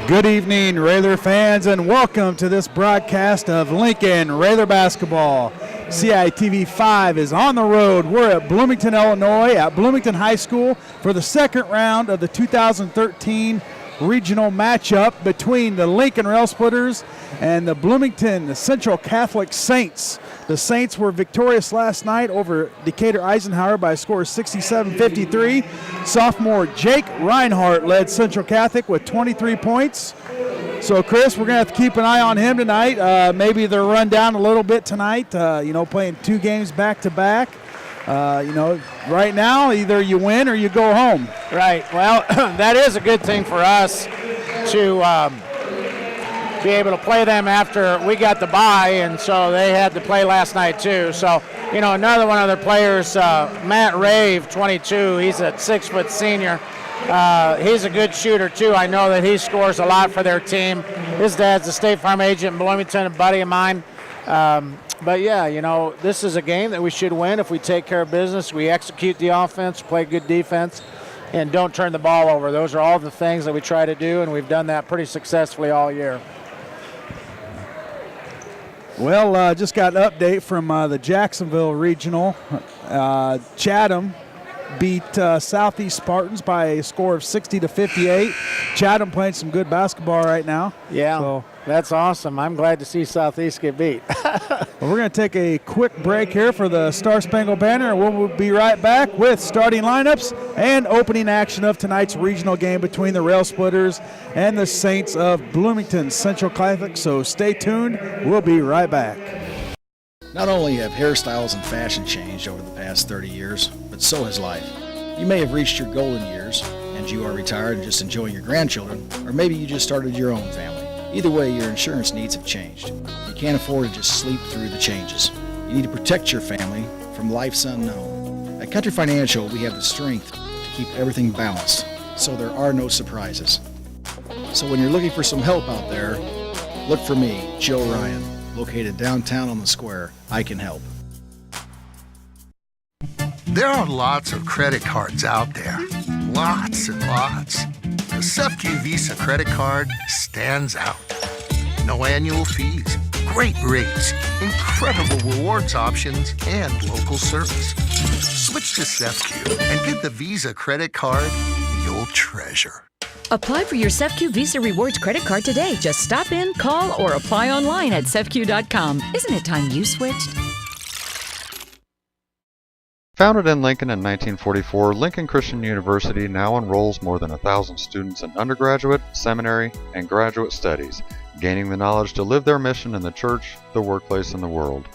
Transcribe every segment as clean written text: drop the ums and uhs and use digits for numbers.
Good evening, Rather fans, and welcome to this broadcast of Lincoln Rather basketball. CITV 5 is on the road. We're at Bloomington, Illinois, at Bloomington High School for the second round of the 2013 regional matchup between the Lincoln Rail Splitters and the Bloomington Central Catholic Saints. The Saints were victorious last night over Decatur Eisenhower by a score of 67-53. Sophomore Jake Reinhardt led Central Catholic with 23 points. So, Chris, we're going to have to keep an eye on him tonight. Maybe they'll run down a little bit tonight, playing 2 games back-to-back. Right now, either you win or you go home. Right. Well, that is a good thing for us to be able to play them after we got the bye, and so they had to play last night too. So, another one of their players, Matt Rave, 22, he's a 6-foot senior. He's a good shooter too. I know that he scores a lot for their team. His dad's a State Farm agent in Bloomington, a buddy of mine. But yeah, this is a game that we should win if we take care of business. We execute the offense, play good defense, and don't turn the ball over. Those are all the things that we try to do, and we've done that pretty successfully all year. Well, just got an update from the Jacksonville Regional. Chatham beat Southeast Spartans by a score of 60-58. Chatham playing some good basketball right now. Yeah, so that's awesome. I'm glad to see Southeast get beat. Well, we're going to take a quick break here for the Star Spangled Banner, and we'll be right back with starting lineups and opening action of tonight's regional game between the Rail Splitters and the Saints of Bloomington Central Catholic. So stay tuned. We'll be right back. Not only have hairstyles and fashion changed over the past 30 years, but so has life. You may have reached your golden years, and you are retired and just enjoying your grandchildren, or maybe you just started your own family. Either way, your insurance needs have changed. You can't afford to just sleep through the changes. You need to protect your family from life's unknown. At Country Financial, we have the strength to keep everything balanced, so there are no surprises. So when you're looking for some help out there, look for me, Joe Ryan, located downtown on the square. I can help. There are lots of credit cards out there. Lots and lots. The CEFCU Visa credit card stands out. No annual fees, great rates, incredible rewards options, and local service. Switch to CEFCU and get the Visa credit card you'll treasure. Apply for your CEFCU Visa Rewards credit card today. Just stop in, call, or apply online at CEFCU.com. Isn't it time you switched? Founded in Lincoln in 1944, Lincoln Christian University now enrolls more than 1,000 students in undergraduate, seminary, and graduate studies, gaining the knowledge to live their mission in the church, the workplace, and the world.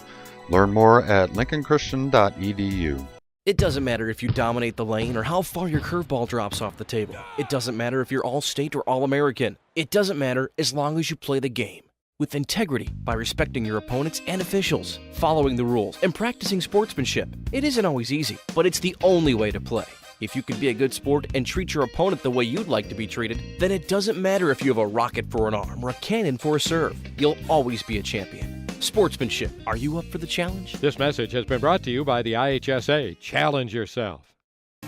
Learn more at lincolnchristian.edu. It doesn't matter if you dominate the lane or how far your curveball drops off the table. It doesn't matter if you're All-State or All-American. It doesn't matter as long as you play the game with integrity by respecting your opponents and officials, following the rules, and practicing sportsmanship. It isn't always easy, but it's the only way to play. If you can be a good sport and treat your opponent the way you'd like to be treated, then it doesn't matter if you have a rocket for an arm or a cannon for a serve. You'll always be a champion. Sportsmanship. Are you up for the challenge? This message has been brought to you by the IHSA. Challenge yourself.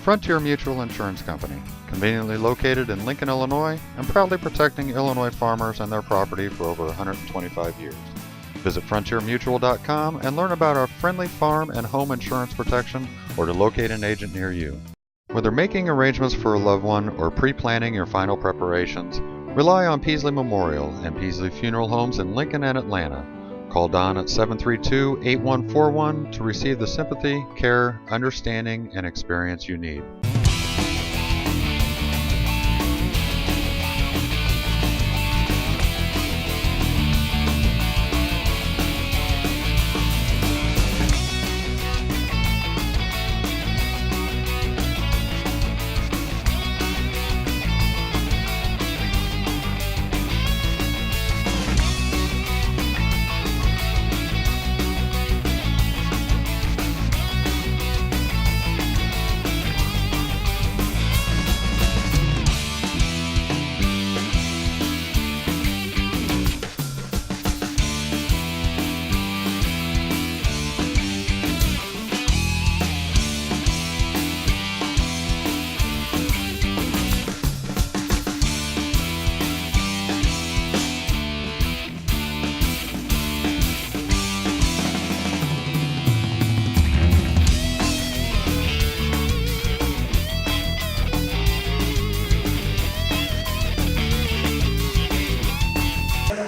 Frontier Mutual Insurance Company, conveniently located in Lincoln, Illinois, and proudly protecting Illinois farmers and their property for over 125 years. Visit frontiermutual.com and learn about our friendly farm and home insurance protection, or to locate an agent near you. Whether making arrangements for a loved one or pre-planning your final preparations, rely on Peasley Memorial and Peasley Funeral Homes in Lincoln and Atlanta. Call Don at 732-8141 to receive the sympathy, care, understanding, and experience you need.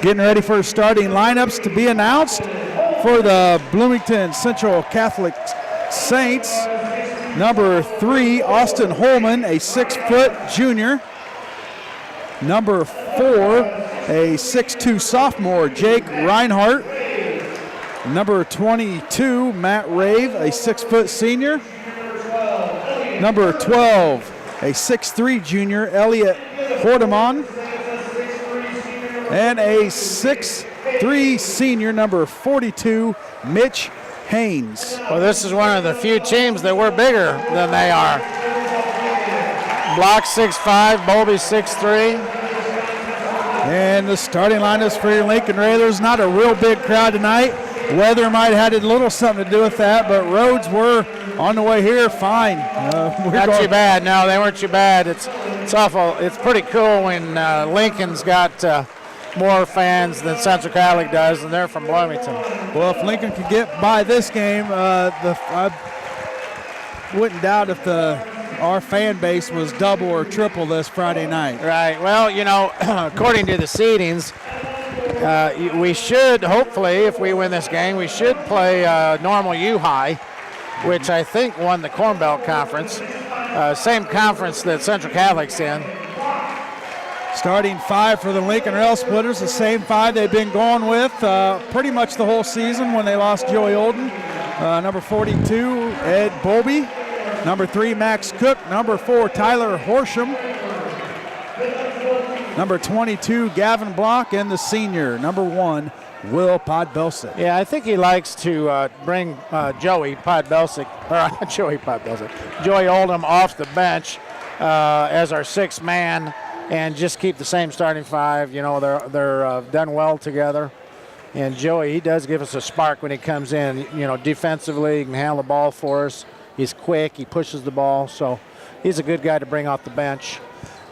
Getting ready for starting lineups to be announced for the Bloomington Central Catholic Saints. Number 3, Austin Holman, a 6-foot junior. Number 4, a 6'2 sophomore, Jake Reinhardt. Number 22, Matt Rave, a 6-foot senior. Number 12, a 6'3 junior, Elliot Hordeman. And a 6'3 senior, number 42, Mitch Haynes. Well, this is one of the few teams that we're bigger than they are. Block 6'5", Bowlby 6'3". And the starting lineups for your Lincoln Raiders. Not a real big crowd tonight. Weather might have had a little something to do with that, but roads were on the way here fine. Not too bad. No, they weren't too bad. It's awful. It's pretty cool when Lincoln's got more fans than Central Catholic does, and they're from Bloomington. Well, if Lincoln could get by this game, I wouldn't doubt if our fan base was double or triple this Friday night. Right. Well, according to the seedings, we should, hopefully, if we win this game, we should play normal U-High, which I think won the Corn Belt Conference. Same conference that Central Catholic's in. Starting 5 for the Lincoln Rail Splitters, the same 5 they've been going with pretty much the whole season when they lost Joey Olden. Number 42, Ed Bowlby. Number 3, Max Cook. Number 4, Tyler Horsham. Number 22, Gavin Block. And the senior, number 1, Will Podbelsic. Yeah, I think he likes to bring Joey Oldham off the bench as our 6th man and just keep the same starting 5. They're done well together. And Joey, he does give us a spark when he comes in. Defensively, he can handle the ball for us. He's quick, he pushes the ball, so he's a good guy to bring off the bench.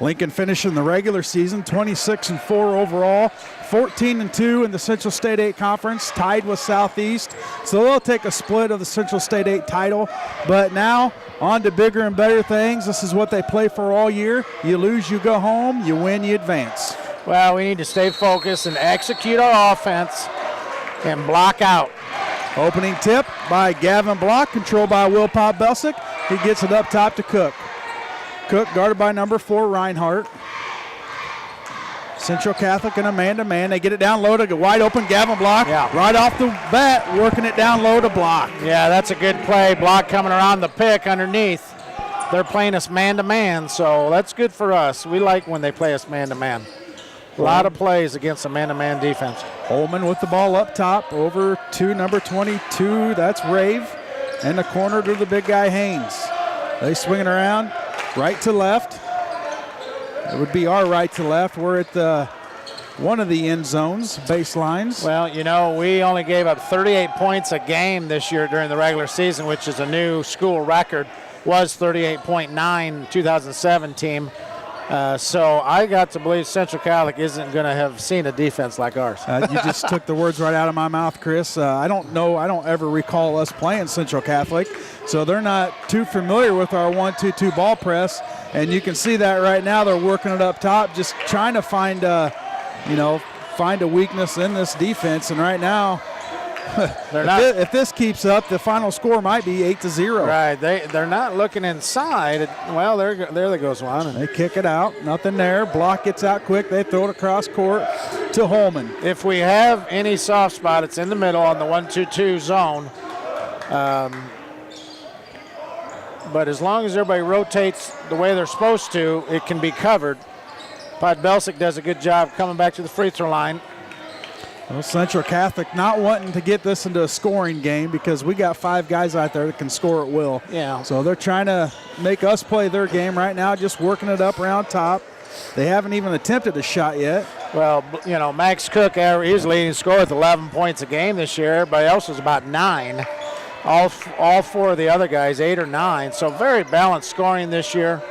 Lincoln finishing the regular season 26-4 overall, 14-2 in the Central State 8 Conference, tied with Southeast. So they'll take a split of the Central State 8 title. But now on to bigger and better things. This is what they play for all year. You lose, you go home. You win, you advance. Well, we need to stay focused and execute our offense and block out. Opening tip by Gavin Block, controlled by Will Podbelsic. He gets it up top to Cook. Cook guarded by number 4, Reinhardt. Central Catholic and a man-to-man. They get it down low to wide open Gavin Block. Yeah. Right off the bat, working it down low to Block. Yeah, that's a good play. Block coming around the pick underneath. They're playing us man-to-man, so that's good for us. We like when they play us man-to-man. A lot of plays against a man-to-man defense. Holman with the ball up top over to number 22. That's Rave. And the corner to the big guy, Haynes. They swing it around right to left. It would be our right to left. We're at one of the end zones, baselines. Well, we only gave up 38 points a game this year during the regular season, which is a new school record. Was 38.9 2007 team. So I got to believe Central Catholic isn't going to have seen a defense like ours. You just took the words right out of my mouth, Chris. I don't ever recall us playing Central Catholic, so they're not too familiar with our 1-2-2 ball press, and you can see that right now. They're working it up top, just trying to find a weakness in this defense, and right now, if this keeps up, the final score might be 8-0. Right, they're not looking inside. Well, there goes one. They kick it out, nothing there. Block gets out quick. They throw it across court to Holman. If we have any soft spot, it's in the middle on the 1-2-2 zone. But as long as everybody rotates the way they're supposed to, it can be covered. Podbelsic does a good job coming back to the free throw line. Well, Central Catholic not wanting to get this into a scoring game because we got 5 guys out there that can score at will. Yeah. So they're trying to make us play their game right now, just working it up around top. They haven't even attempted a shot yet. Well, Max Cook, he's leading scorer with 11 points a game this year. Everybody else was about 9. All 4 of the other guys, 8 or 9. So very balanced scoring this year.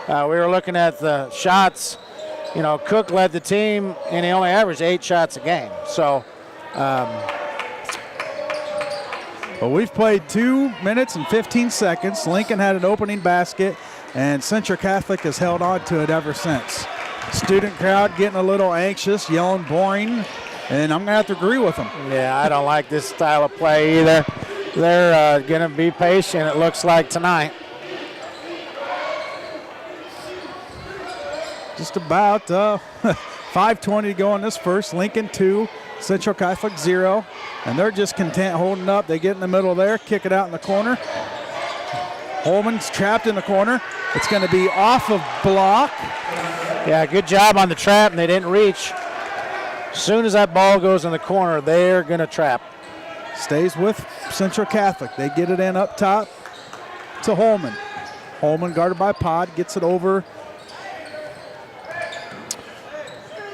We were looking at the shots. Cook led the team, and he only averaged 8 shots a game. So, well, we've played 2 minutes and 15 seconds. Lincoln had an opening basket, and Central Catholic has held on to it ever since. Student crowd getting a little anxious, yelling boring. And I'm going to have to agree with him. Yeah, I don't like this style of play either. They're going to be patient, it looks like, tonight. Just about 5:20 to go in this first. Lincoln 2, Central Catholic 0. And they're just content holding up. They get in the middle there, kick it out in the corner. Holman's trapped in the corner. It's going to be off of block. Yeah, good job on the trap, and they didn't reach. As soon as that ball goes in the corner, they're going to trap. Stays with Central Catholic. They get it in up top to Holman. Holman guarded by Pod, gets it over.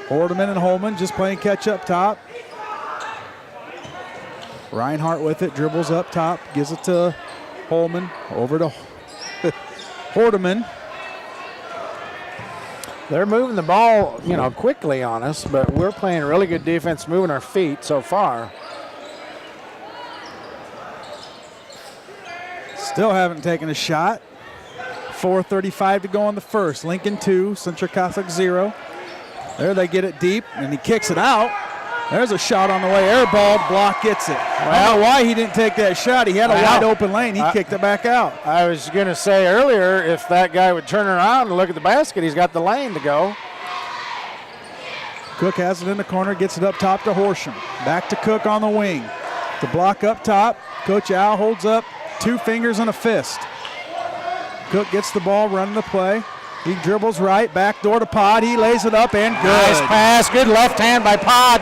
Ordeman and Holman just playing catch up top. Reinhardt with it, dribbles up top, gives it to Holman, over to Hordeman. They're moving the ball, quickly on us, but we're playing really good defense, moving our feet so far. Still haven't taken a shot. 4:35 to go in the first. Lincoln 2, Central Catholic 0. There they get it deep, and he kicks it out. There's a shot on the way. Airballed, block gets it. I don't know why he didn't take that shot. He had a wide open lane. He kicked it back out. I was going to say earlier, if that guy would turn around and look at the basket, he's got the lane to go. Cook has it in the corner, gets it up top to Horsham. Back to Cook on the wing. The block up top. Coach Al holds up 2 fingers and a fist. Cook gets the ball, running the play. He dribbles right, back door to Pod. He lays it up and good. Nice pass, good left hand by Pod.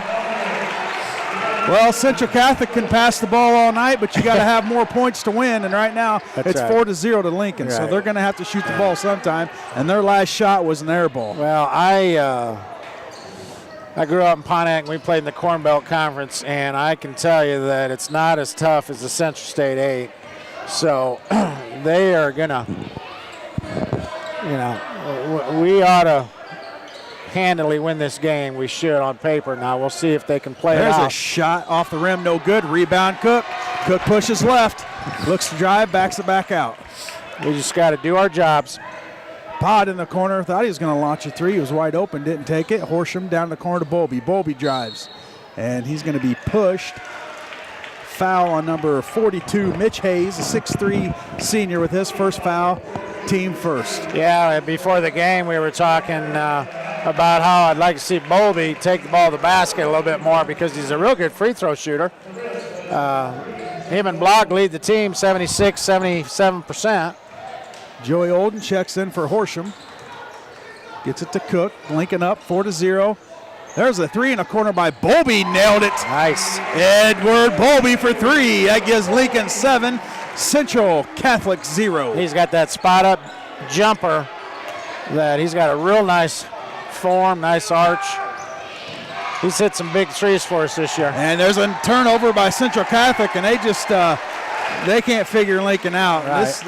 Well, Central Catholic can pass the ball all night, but you got to have more points to win. And right now, it's 4-0 to Lincoln. Right. So they're going to have to shoot the ball sometime. And their last shot was an air ball. Well, I grew up in Pontiac, and we played in the Corn Belt Conference, and I can tell you that it's not as tough as the Central State 8. So they are going to, we ought to handily win this game. We should on paper. Now we'll see if they can play it out. There's a shot off the rim, no good. Rebound Cook. Cook pushes left, looks to drive, backs it back out. We just got to do our jobs. Pod in the corner, thought he was going to launch a 3. He was wide open, didn't take it. Horsham down the corner to Bowlby. Bowlby drives, and he's going to be pushed. Foul on number 42, Mitch Hayes, a 6'3 senior with his first foul. Team first. Yeah, before the game we were talking about how I'd like to see Bowlby take the ball to the basket a little bit more because he's a real good free throw shooter. Him and Block lead the team 76-77%. Joey Olden checks in for Horsham. Gets it to Cook. Lincoln up 4-0. There's a 3 in the corner by Bowlby. Nailed it. Nice. Edward Bowlby for 3. That gives Lincoln 7. Central Catholic 0. He's got that spot up jumper that he's got a real nice form, nice arch. He's hit some big threes for us this year. And there's a turnover by Central Catholic, and they just they can't figure Lincoln out. Right.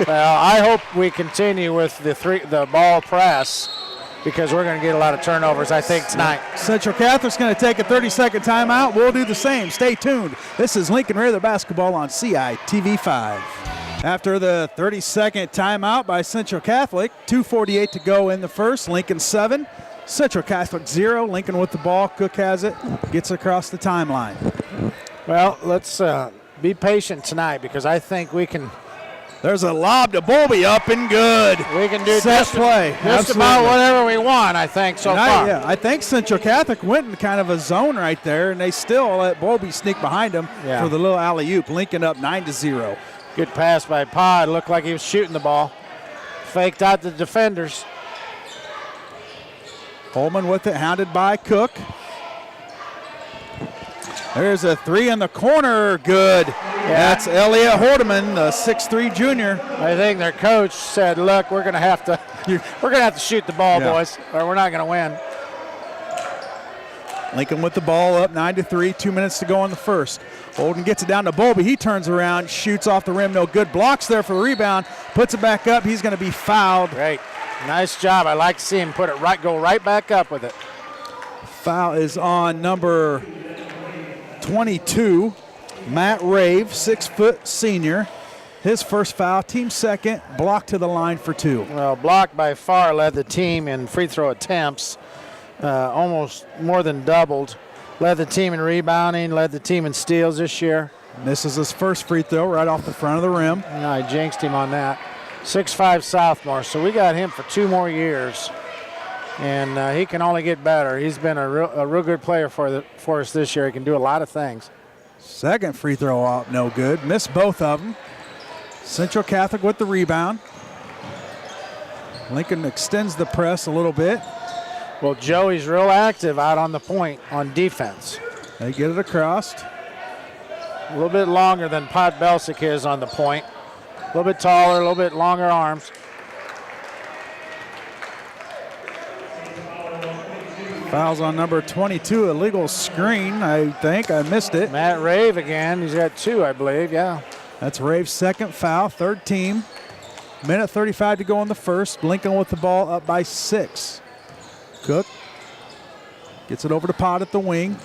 Well, I hope we continue with the ball press because we're going to get a lot of turnovers, I think, tonight. Central Catholic's going to take a 30-second timeout. We'll do the same. Stay tuned. This is Lincoln Rather Basketball on CITV5. After the 30-second timeout by Central Catholic, 2:48 to go in the first. Lincoln 7, Central Catholic 0. Lincoln with the ball. Cook has it. Gets across the timeline. Well, let's be patient tonight because I think we can. There's a lob to Bowlby, up and good. We can do set just play. Just about whatever we want, I think, so far. I think Central Catholic went in kind of a zone right there, and they still let Bowlby sneak behind him for the little alley-oop. Lincoln up 9-0. Good pass by Pod. Looked like he was shooting the ball. Faked out the defenders. Holman with it, hounded by Cook. There's a 3 in the corner, good. Yeah. That's Elliot Hordeman, the 6'3 junior. I think their coach said, "Look, we're going to have to shoot the ball, boys, or we're not going to win." Lincoln with the ball up 9-3, 2 minutes to go in the first. Holden gets it down to Bowlby. He turns around, shoots off the rim, no good. Blocks there for the rebound, puts it back up. He's going to be fouled. Great, nice job. I like to see him go right back up with it. Foul is on number 22, Matt Rave, 6' senior. His first foul, team second, blocked to the line for 2. Well, Block by far led the team in free throw attempts, almost more than doubled. led the team in rebounding, led the team in steals this year. Misses his first free throw right off the front of the rim. I jinxed him on that. 6'5" sophomore, so we got him for 2 more years. And he can only get better. He's been a real good player for us this year. He can do a lot of things. Second free throw up, no good. Missed both of them. Central Catholic with the rebound. Lincoln extends the press a little bit. Well, Joey's real active out on the point on defense. They get it across. A little bit longer than Pod Belsic is on the point. A little bit taller, a little bit longer arms. Fouls on number 22, illegal screen, I think. I missed it. Matt Rave again. He's got 2, I believe, yeah. That's Rave's second foul, third team. Minute 35 to go in the first. Lincoln with the ball up by 6. Cook gets it over to Pod at the wing.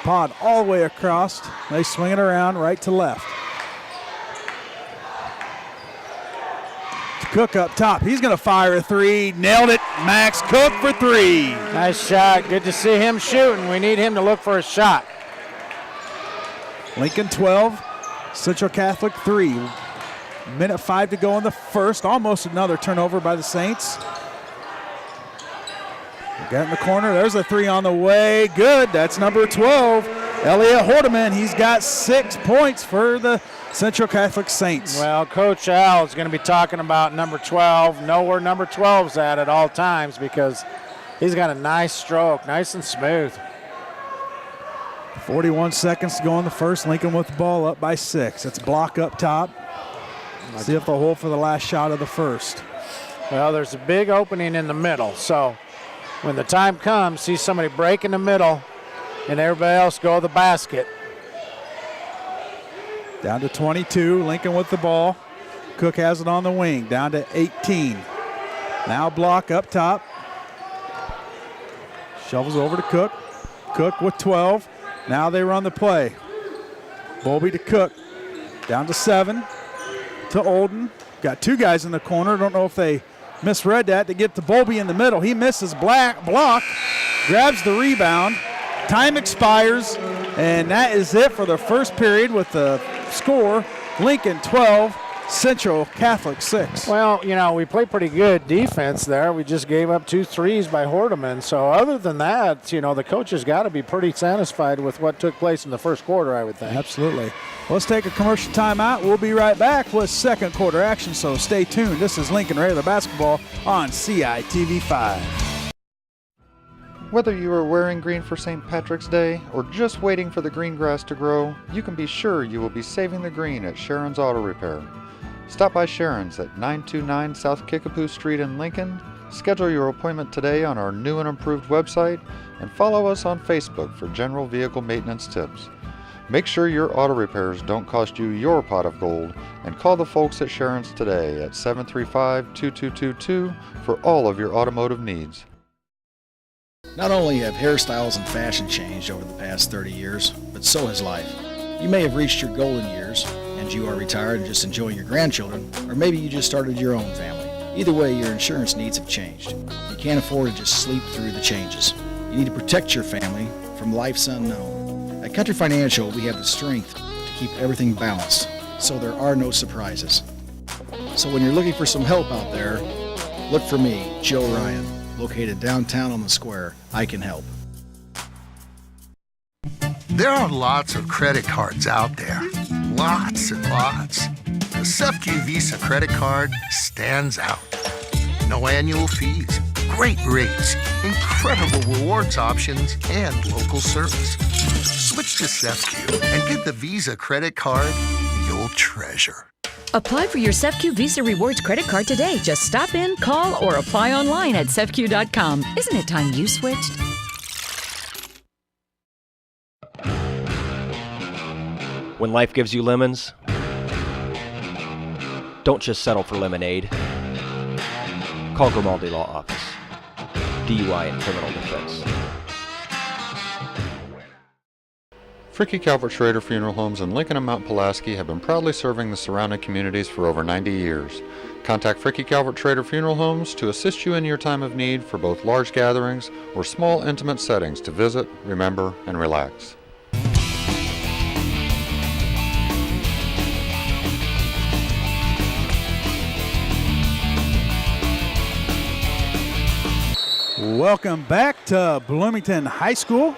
Pod all the way across. They swing it around right to left. Cook up top. He's going to fire a 3. Nailed it. Max Cook for 3. Nice shot. Good to see him shooting. We need him to look for a shot. Lincoln 12, Central Catholic 3. Minute 5 to go in the first. Almost another turnover by the Saints. Got in the corner. There's a 3 on the way. Good. That's number 12, Elliot Hordeman. He's got 6 points for the Central Catholic Saints. Well, Coach Al is going to be talking about number 12. Know where number 12's at all times because he's got a nice stroke, nice and smooth. 41 seconds to go in the first. Lincoln with the ball up by 6. It's block up top. See if they'll hold for the last shot of the first. Well, there's a big opening in the middle, so when the time comes, see somebody break in the middle and everybody else go to the basket. Down to 22, Lincoln with the ball. Cook has it on the wing, down to 18. Now block up top. Shovels over to Cook. Cook with 12. Now they run the play. Bowlby to Cook. Down to 7. To Olden. Got 2 guys in the corner. Don't know if they misread that to get to Bowlby in the middle. He misses block. Grabs the rebound. Time expires. And that is it for the first period with the score. Lincoln 12, Central Catholic 6. Well, you know, we played pretty good defense there. We just gave up 2 threes by Hordeman. So other than that, you know, the coaches got to be pretty satisfied with what took place in the first quarter, I would think. Absolutely. Let's take a commercial timeout. We'll be right back with second quarter action, so stay tuned. This is Lincoln Raider Basketball on CITV 5. Whether you are wearing green for St. Patrick's Day or just waiting for the green grass to grow, you can be sure you will be saving the green at Sharon's Auto Repair. Stop by Sharon's at 929 South Kickapoo Street in Lincoln, schedule your appointment today on our new and improved website, and follow us on Facebook for general vehicle maintenance tips. Make sure your auto repairs don't cost you your pot of gold, and call the folks at Sharon's today at 735-2222 for all of your automotive needs. Not only have hairstyles and fashion changed over the past 30 years, but so has life. You may have reached your golden years, and you are retired and just enjoying your grandchildren, or maybe you just started your own family. Either way, your insurance needs have changed. You can't afford to just sleep through the changes. You need to protect your family from life's unknown. At Country Financial, we have the strength to keep everything balanced, so there are no surprises. So when you're looking for some help out there, look for me, Joe Ryan. Located downtown on the square, I can help. There are lots of credit cards out there. Lots and lots. The SEFCU Visa credit card stands out. No annual fees, great rates, incredible rewards options, and local service. Switch to SEFCU and get the Visa credit card you'll treasure. Apply for your SEFCU Visa Rewards credit card today. Just stop in, call, or apply online at SEFCU.com. Isn't it time you switched? When life gives you lemons, don't just settle for lemonade. Call Grimaldi Law Office. DUI and criminal defense. Fricke Calvert Schrader Funeral Homes in Lincoln and Mount Pulaski have been proudly serving the surrounding communities for over 90 years. Contact Fricke Calvert Schrader Funeral Homes to assist you in your time of need for both large gatherings or small intimate settings to visit, remember, and relax. Welcome back to Bloomington High School.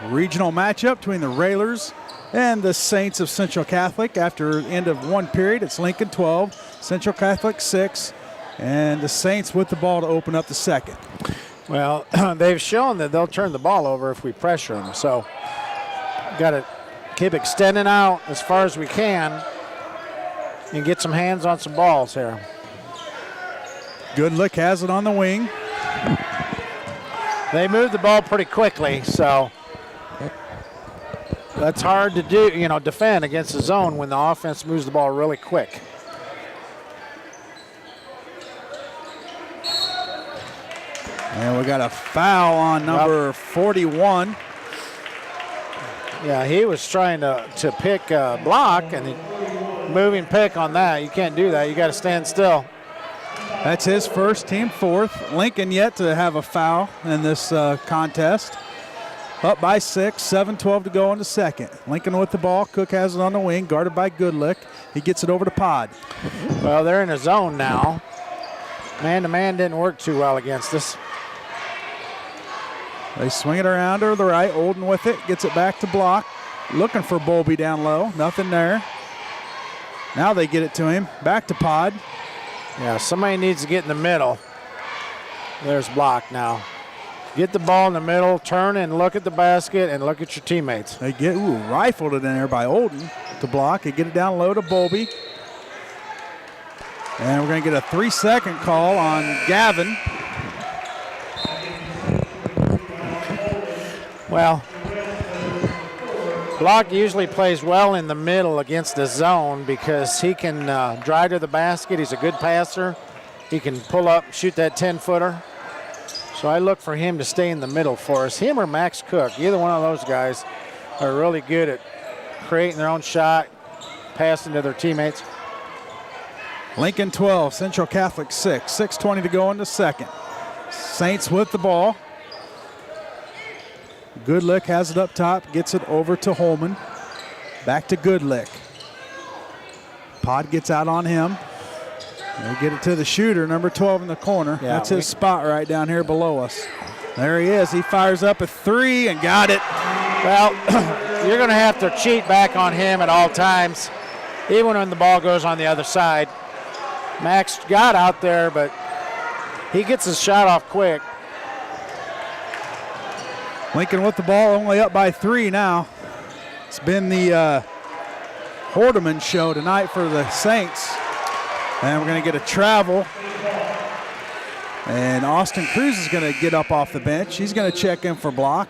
Regional matchup between the Railers and the Saints of Central Catholic. After end of one period, it's Lincoln 12, Central Catholic 6, and the Saints with the ball to open up the second. Well, they've shown that they'll turn the ball over if we pressure them. So got to keep extending out as far as we can and get some hands on some balls here. Goodlick has it on the wing. They move the ball pretty quickly, so that's hard to do, defend against the zone when the offense moves the ball really quick. And we got a foul on number 41. Yeah, he was trying to pick a block, and moving pick on that. You can't do that. You got to stand still. That's his first, team fourth. Lincoln yet to have a foul in this contest. Up by 6, 7-12 to go in the second. Lincoln with the ball. Cook has it on the wing, guarded by Goodlick. He gets it over to Pod. Well, they're in a zone now. Man-to-man didn't work too well against us. They swing it around to the right. Olden with it, gets it back to block. Looking for Bowlby down low. Nothing there. Now they get it to him. Back to Pod. Yeah, somebody needs to get in the middle. There's block now. Get the ball in the middle, turn and look at the basket and look at your teammates. They get, rifled it in there by Olden to block. They get it down low to Bowlby. And we're going to get a 3-second call on Gavin. Well, Block usually plays well in the middle against the zone because he can drive to the basket. He's a good passer. He can pull up, shoot that 10-footer. So I look for him to stay in the middle for us. Him or Max Cook, either one of those guys are really good at creating their own shot, passing to their teammates. Lincoln 12, Central Catholic 6. 6:20 to go in the second. Saints with the ball. Goodlick has it up top, gets it over to Holman. Back to Goodlick. Pod gets out on him. They get it to the shooter, number 12 in the corner. Yeah, that's his spot right down here below us. There he is. He fires up a 3 and got it. Well, you're going to have to cheat back on him at all times, even when the ball goes on the other side. Max got out there, but he gets his shot off quick. Lincoln with the ball, only up by 3 now. It's been the Hordeman show tonight for the Saints. And we're going to get a travel. And Austin Cruz is going to get up off the bench. He's going to check in for block.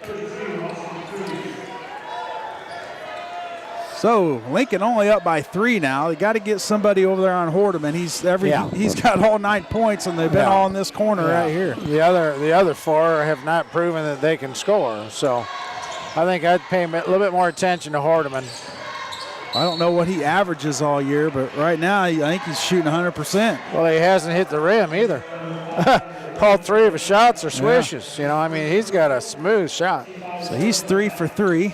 So Lincoln only up by 3 now. They got to get somebody over there on Hordeman. He's got all 9 points, and they've been all in this corner right here. The other 4 have not proven that they can score. So I think I'd pay a little bit more attention to Hordeman. I don't know what he averages all year, but right now I think he's shooting 100%. Well, he hasn't hit the rim either. All 3 of his shots are swishes. Yeah. He's got a smooth shot. So he's 3 for 3.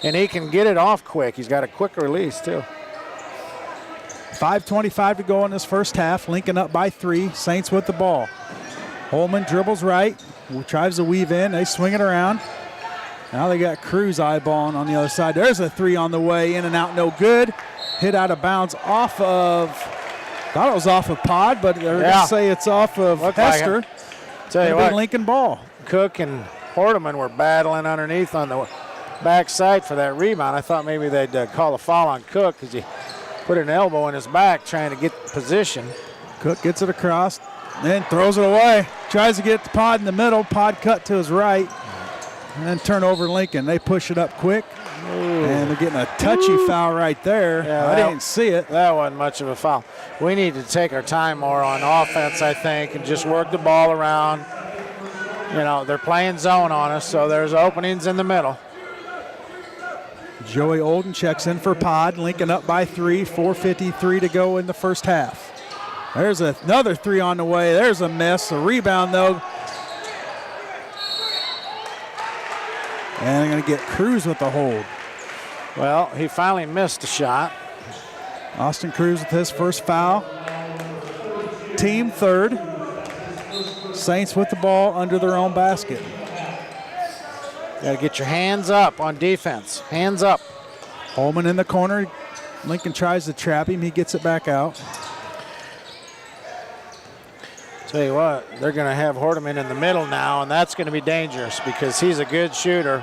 And he can get it off quick. He's got a quick release, too. 5:25 to go in this first half. Lincoln up by 3. Saints with the ball. Holman dribbles right. Tries to weave in. They swing it around. Now they got Cruz eyeballing on the other side. There's a 3 on the way. In and out, no good. Hit out of bounds off of, thought it was off of Pod, but they're going to say it's off of Hester. Tell you what, Lincoln ball. Cook and Hordeman were battling underneath on the backside for that rebound. I thought maybe they'd call a foul on Cook because he put an elbow in his back trying to get position. Cook gets it across, then throws it away. Tries to get the Pod in the middle. Pod cut to his right. And then turnover Lincoln. They push it up quick. Ooh. And they're getting a touchy foul right there. Yeah, I didn't see it. That wasn't much of a foul. We need to take our time more on offense, I think, and just work the ball around. They're playing zone on us, so there's openings in the middle. Joey Olden checks in for Pod. Lincoln up by 3, 4:53 to go in the first half. There's another 3 on the way. There's a miss. A rebound, though. And they're going to get Cruz with the hold. Well, he finally missed a shot. Austin Cruz with his first foul. Team third. Saints with the ball under their own basket. Got to get your hands up on defense. Hands up. Holman in the corner. Lincoln tries to trap him. He gets it back out. Tell you what, they're going to have Hordeman in the middle now, and that's going to be dangerous because he's a good shooter.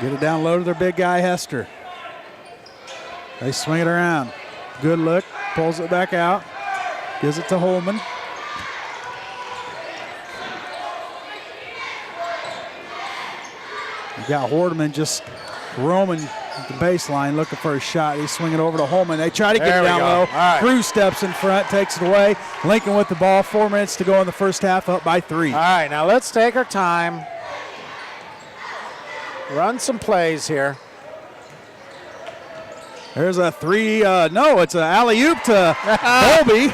Get it down low to their big guy, Hester. They swing it around. Good look. Pulls it back out. Gives it to Holman. You got Hordeman just roaming the baseline looking for a shot. He's swinging over to Holman. They try to get it down low. Right. Cruz steps in front, takes it away. Lincoln with the ball. 4 minutes to go in the first half, up by 3. All right, now let's take our time. Run some plays here. There's a 3. No, it's an alley-oop to Colby.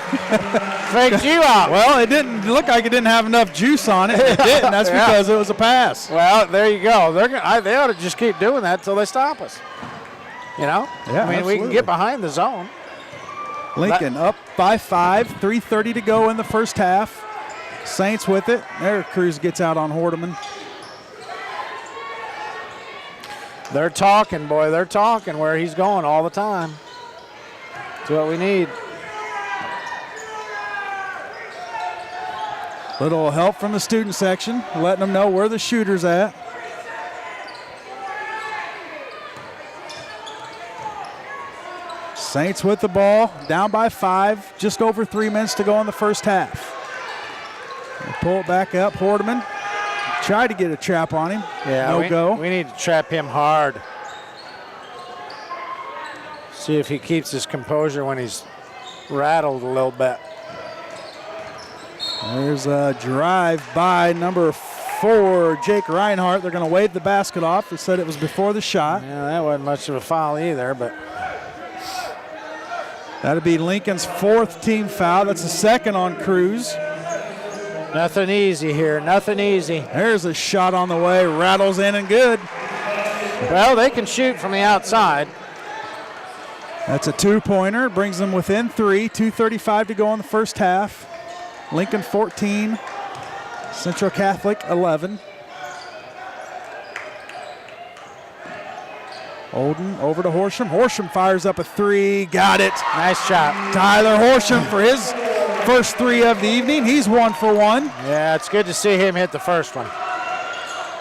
Faked you out. Well, it didn't look like it didn't have enough juice on it. It didn't. That's because it was a pass. Well, there you go. They ought to just keep doing that until they stop us. You know? Yeah, I mean, we can get behind the zone. Lincoln up by 5. 3:30 to go in the first half. Saints with it. There, Cruz gets out on Hordeman. They're talking, boy. They're talking where he's going all the time. That's what we need. Little help from the student section, letting them know where the shooter's at. Saints with the ball, down by 5, just over 3 minutes to go in the first half. They pull it back up. Hordeman tried to get a trap on him. Yeah, no go. We need to trap him hard. See if he keeps his composure when he's rattled a little bit. There's a drive by number 4, Jake Reinhardt. They're going to wave the basket off. They said it was before the shot. Yeah, that wasn't much of a foul either, but that'd be Lincoln's 4th team foul. That's the 2nd on Cruz. nothing easy here. Nothing easy. There's a shot on the way. Rattles in and good. Well, they can shoot from the outside. That's a 2-pointer. Brings them within 3. 2:35 to go in the first half. Lincoln 14. Central Catholic 11. Olden over to Horsham. Horsham fires up a 3. Got it. Nice shot. Tyler Horsham for his first 3 of the evening. He's 1 for 1. Yeah, it's good to see him hit the first one.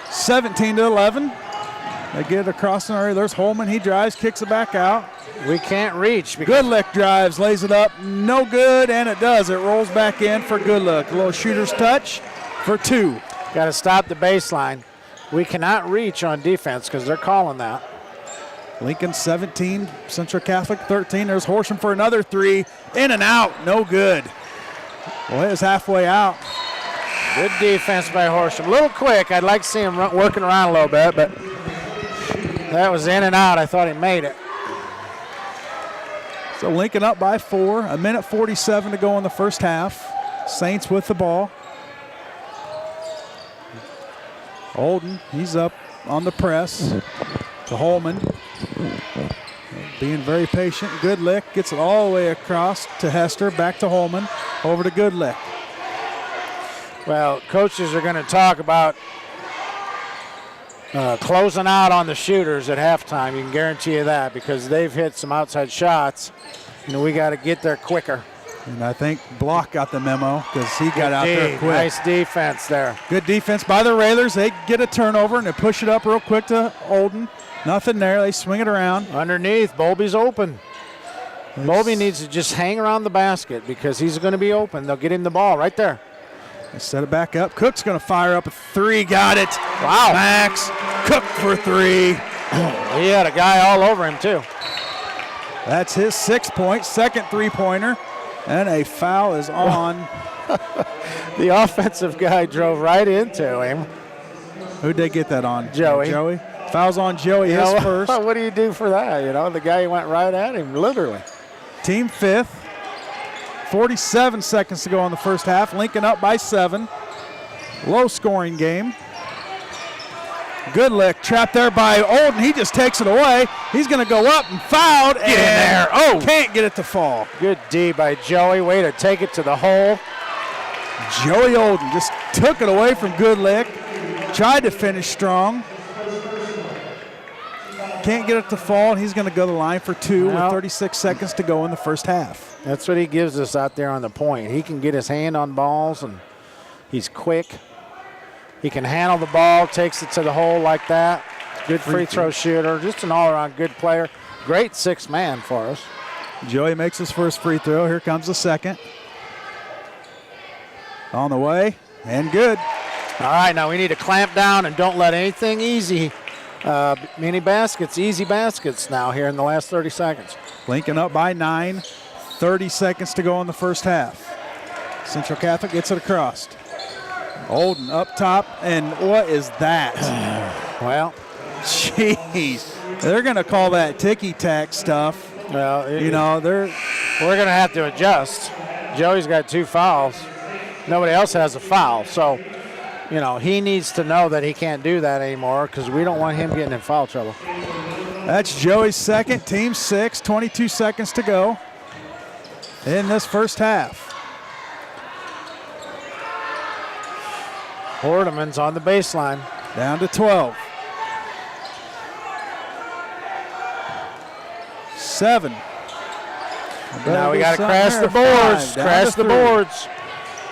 17-11. They get it across the area. There's Holman. He drives, kicks it back out. We can't reach. Goodlick drives, lays it up. No good, and it does. It rolls back in for Goodlick. A little shooter's touch for 2. Got to stop the baseline. We cannot reach on defense because they're calling that. Lincoln 17, Central Catholic 13. There's Horsham for another 3. In and out, no good. Well, it was halfway out. Good defense by Horsham. A little quick. I'd like to see him working around a little bit, but that was in and out. I thought he made it. So Lincoln up by 4. 1:47 to go in the first half. Saints with the ball. Olden, he's up on the press to Holman. Being very patient. Goodlick gets it all the way across to Hester. Back to Holman. Over to Goodlick. Well, coaches are going to talk about closing out on the shooters at halftime. You can guarantee you that because they've hit some outside shots. You know, we got to get there quicker. And I think Block got the memo because he got out there quick. Nice defense there. Good defense by the Railers. They get a turnover and they push it up real quick to Olden. Nothing there. They swing it around. Underneath, Bowlby's open. Bowlby needs to just hang around the basket because he's going to be open. They'll get him the ball right there. They set it back up. Cook's going to fire up a 3. Got it. Wow. Max Cook for 3. He had a guy all over him, too. That's his 6 points. Second 3-pointer. And a foul is on. The offensive guy drove right into him. Who'd they get that on? Joey. Joey. Fouls on Joey, his first. What do you do for that? The guy went right at him, literally. Team fifth. 47 seconds to go in the first half. Lincoln up by 7. Low-scoring game. Good lick, trapped there by Olden. He just takes it away. He's going to go up and fouled. Get in there. Oh, can't get it to fall. Good D by Joey. Way to take it to the hole. Joey Olden just took it away from Goodlick. Tried to finish strong. Can't get it to fall, and he's going to go to the line for 2 with 36 seconds to go in the first half. That's what he gives us out there on the point. He can get his hand on balls, and he's quick. He can handle the ball, takes it to the hole like that. Good free throw shooter, just an all-around good player. Great 6th man for us. Joey makes his first free throw. Here comes the second. On the way, and good. All right, now we need to clamp down and don't let anything easy. Mini baskets, easy baskets now here in the last 30 seconds. Lincoln up by 9. 30 seconds to go in the first half. Central Catholic gets it across. Olden up top, and what is that? Well, jeez. They're going to call that ticky-tack stuff. Well, we're going to have to adjust. Joey's got 2 fouls. Nobody else has a foul, so, he needs to know that he can't do that anymore because we don't want him getting in foul trouble. That's Joey's second, team 6, 22 seconds to go in this first half. Hordeman's on the baseline. Down to 12. 7. Now we got to crash the boards. Crash the boards.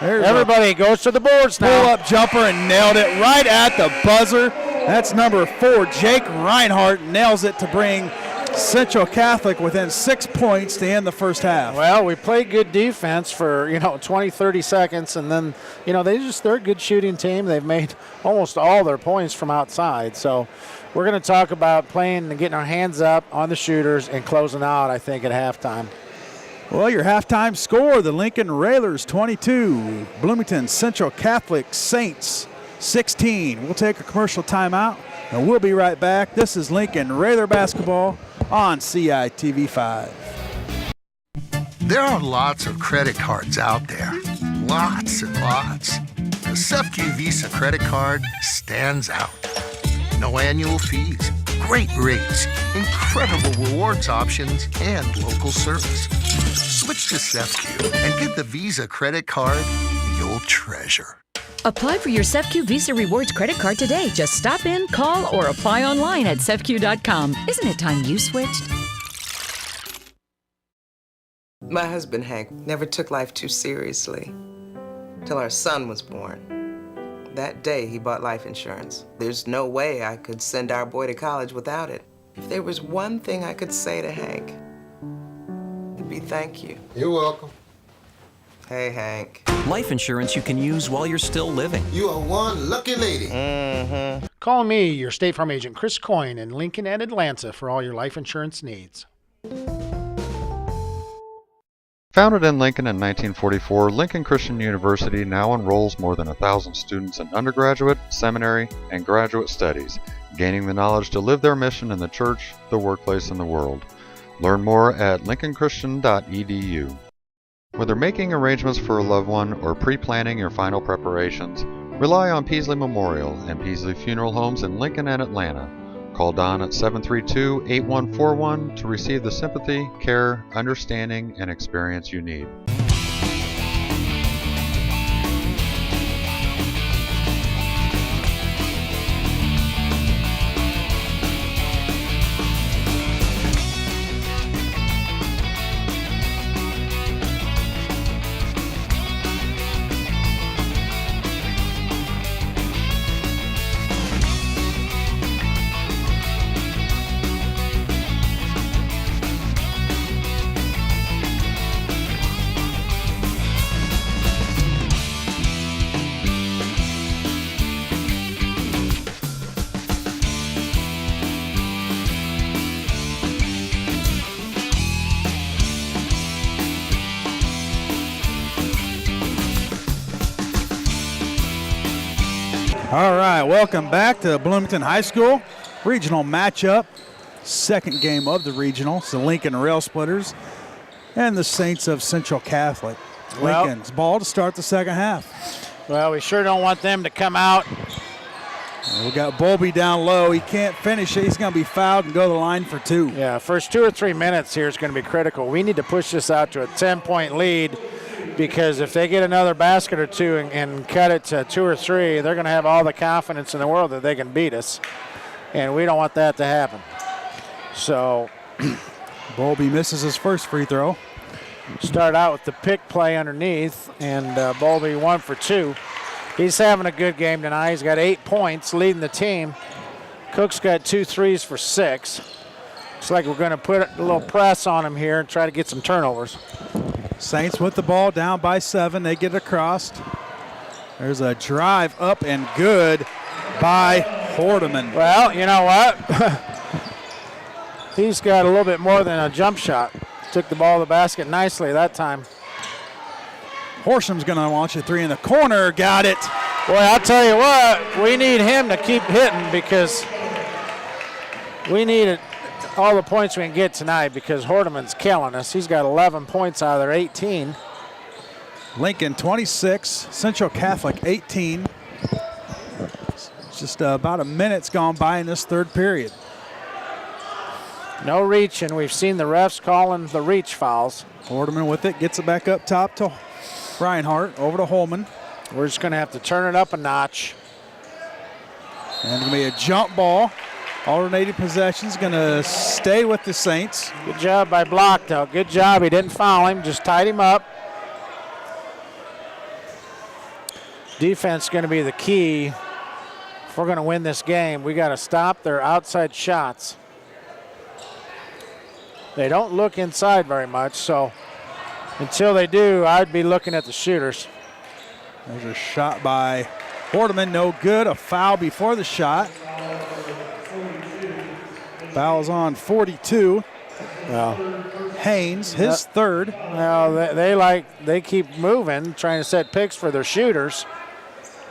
Everybody goes to the boards now. Pull-up jumper and nailed it right at the buzzer. That's number 4, Jake Reinhardt, nails it to bring Central Catholic within 6 points to end the first half. Well, we played good defense for 20, 30 seconds, and then they're a good shooting team. They've made almost all their points from outside. So we're going to talk about playing and getting our hands up on the shooters and closing out, I think, at halftime. Well, your halftime score: the Lincoln Railers 22, Bloomington Central Catholic Saints 16. We'll take a commercial timeout, and we'll be right back. This is Lincoln Railer basketball on CITV 5. There are lots of credit cards out there. Lots and lots. The SEFCU Visa credit card stands out. No annual fees, great rates, incredible rewards options, and local service. Switch to SEFCU and get the Visa credit card you'll treasure. Apply for your SEFCU Visa Rewards credit card today. Just stop in, call, or apply online at SEFCU.com. Isn't it time you switched? My husband, Hank, never took life too seriously till our son was born. That day, he bought life insurance. There's no way I could send our boy to college without it. If there was one thing I could say to Hank, it'd be thank you. You're welcome. Hey, Hank. Life insurance you can use while you're still living. You are one lucky lady. Mm-hmm. Call me, your State Farm agent, Chris Coyne, in Lincoln and Atlanta for all your life insurance needs. Founded in Lincoln in 1944, Lincoln Christian University now enrolls more than 1,000 students in undergraduate, seminary, and graduate studies, gaining the knowledge to live their mission in the church, the workplace, and the world. Learn more at lincolnchristian.edu. Whether making arrangements for a loved one or pre-planning your final preparations, rely on Peasley Memorial and Peasley Funeral Homes in Lincoln and Atlanta. Call Don at 732-8141 to receive the sympathy, care, understanding, and experience you need. All right, welcome back to Bloomington High School regional matchup. Second game of the regional. It's the Lincoln Rail Splitters and the Saints of Central Catholic. Lincoln's ball to start the second half. Well, we sure don't want them to come out. We got Bowlby down low. He can't finish it. He's going to be fouled and go to the line for 2. Yeah, first 2 or 3 minutes here is going to be critical. We need to push this out to a 10-point lead, because if they get another basket or 2 and cut it to 2 or 3, they're going to have all the confidence in the world that they can beat us, and we don't want that to happen. So Bowlby misses his first free throw. Start out with the pick play underneath, and Bowlby 1 for 2. He's having a good game tonight. He's got 8 points, leading the team. Cook's got 2 threes for 6. Looks like we're going to put a little press on him here and try to get some turnovers. Saints with the ball, down by 7. They get it across. There's a drive up and good by Hordeman. Well, you know what? He's got a little bit more than a jump shot. Took the ball to the basket nicely that time. Horsham's going to launch a 3 in the corner. Got it. Boy, I'll tell you what, we need him to keep hitting, because we need all the points we can get tonight, because Hordeman's killing us. He's got 11 points out of their 18. Lincoln 26, Central Catholic 18. It's just about a minute's gone by in this third period. No reach, and we've seen the refs calling the reach fouls. Hordeman with it, gets it back up top to Reinhardt, over to Holman. We're just going to have to turn it up a notch. And it's going to be a jump ball. Alternating possessions, going to stay with the Saints. Good job by Block, though. Good job. He didn't foul him, just tied him up. Defense is going to be the key. If we're going to win this game, we got to stop their outside shots. They don't look inside very much, so until they do, I'd be looking at the shooters. There's a shot by Hordeman, no good. A foul before the shot. Foul's on 42. Well, Haynes, his third. Well, they keep moving, trying to set picks for their shooters,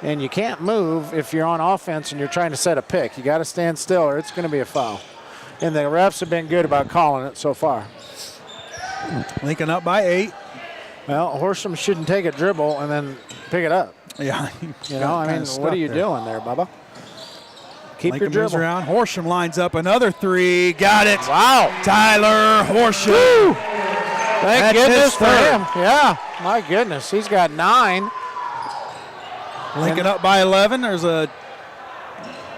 and you can't move if you're on offense and you're trying to set a pick. You got to stand still, or it's going to be a foul. And the refs have been good about calling it so far. Lincoln up by 8. Well, Horsham shouldn't take a dribble and then pick it up. Yeah. You know, I mean, what are you doing there, Bubba? Keep Lincoln your moves dribble. around. Horsham lines up another 3. Got it. Wow. Tyler Horsham. Woo! Thank That's goodness his for third. him. Yeah, my goodness. He's got 9. Lincoln up by 11. There's a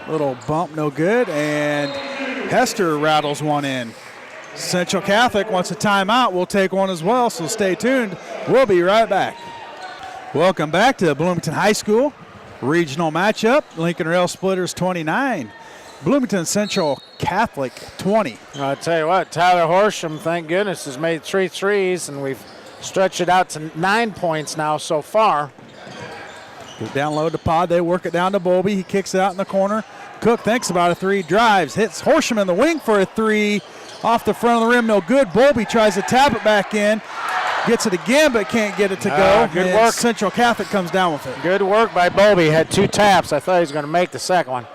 little bump, no good. And Hester rattles one in. Central Catholic wants a timeout. We'll take one as well, so stay tuned. We'll be right back. Welcome back to Bloomington High School regional matchup. Lincoln Rail Splitters 29, Bloomington Central Catholic 20. I'll tell you what, Tyler Horsham, thank goodness, has made 3 threes, and we've stretched it out to 9 points now so far. Go down low to Pod. They work it down to Bowlby. He kicks it out in the corner. Cook thinks about a 3, drives, hits Horsham in the wing for a 3. Off the front of the rim, no good. Bowlby tries to tap it back in. Gets it again, but can't get it to go. Good and work. Central Catholic comes down with it. Good work by Bowlby. Had 2 taps. I thought he was going to make the second one.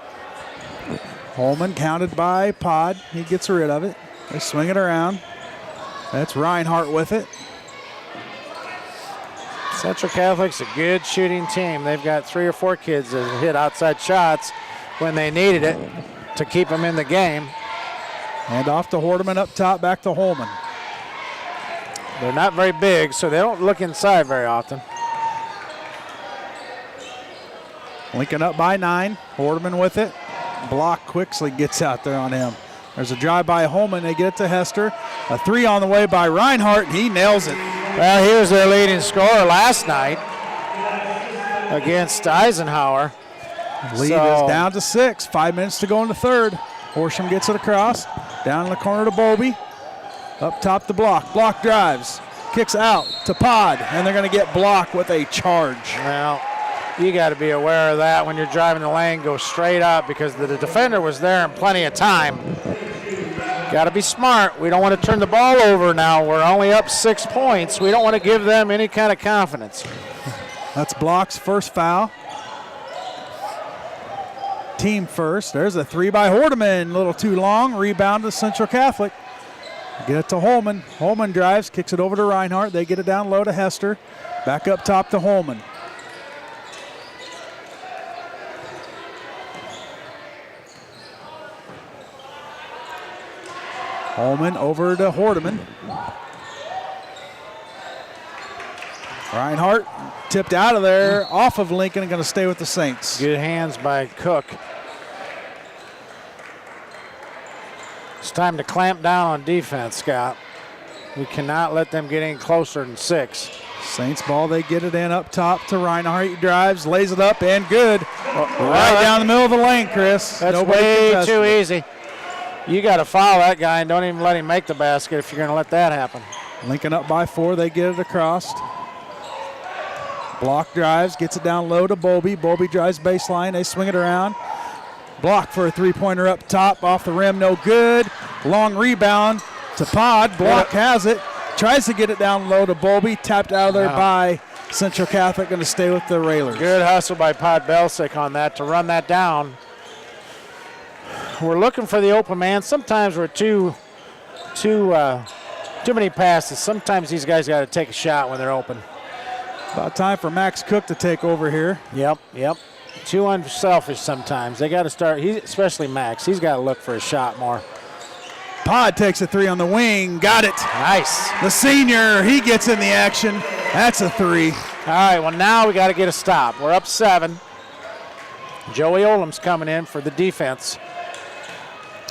Holman counted by Pod. He gets rid of it. They swing it around. That's Reinhardt with it. Central Catholic's a good shooting team. They've got 3 or 4 kids that hit outside shots when they needed it to keep them in the game. And off to Hordeman up top, back to Holman. They're not very big, so they don't look inside very often. Lincoln up by 9. Hordeman with it. Block quickly gets out there on him. There's a drive by Holman. They get it to Hester. A 3 on the way by Reinhardt, and he nails it. Well, he was their leading scorer last night against Eisenhower. Lead is down to 6. 5 minutes to go in the third. Horsham gets it across. Down in the corner to Bowlby. Up top to Block. Block drives. Kicks out to Pod. And they're going to get Block with a charge. Well, you got to be aware of that when you're driving the lane. Go straight up because the defender was there in plenty of time. Got to be smart. We don't want to turn the ball over now. We're only up 6 points. We don't want to give them any kind of confidence. That's Block's first foul. team first. There's a 3 by Hordeman. A little too long. Rebound to Central Catholic. Get it to Holman. Holman drives, kicks it over to Reinhardt. They get it down low to Hester. Back up top to Holman. Holman over to Hordeman. Reinhardt tipped out of there, off of Lincoln, and going to stay with the Saints. Good hands by Cook. It's time to clamp down on defense, Scott. We cannot let them get any closer than 6. Saints ball, they get it in up top to Reinhardt. He drives, lays it up, and good. Right down the middle of the lane, Chris. That's Nobody way too easy. You got to foul that guy and don't even let him make the basket if you're going to let that happen. Lincoln up by 4, they get it across. Block drives, gets it down low to Bowlby. Bowlby drives baseline, they swing it around. Block for a three-pointer up top, off the rim, no good. Long rebound to Pod, Block has it. Tries to get it down low to Bowlby, tapped out of there by Central Catholic, going to stay with the Railers. Good hustle by Pod Belsick on that to run that down. We're looking for the open man. Sometimes we're too many passes. Sometimes these guys got to take a shot when they're open. About time for Max Cook to take over here. Yep. Too unselfish sometimes. They got to start, especially Max. He's got to look for a shot more. Pod takes a 3 on the wing. Got it. Nice. The senior, he gets in the action. That's a 3. All right, well, now we got to get a stop. We're up 7. Joey Olam's coming in for the defense.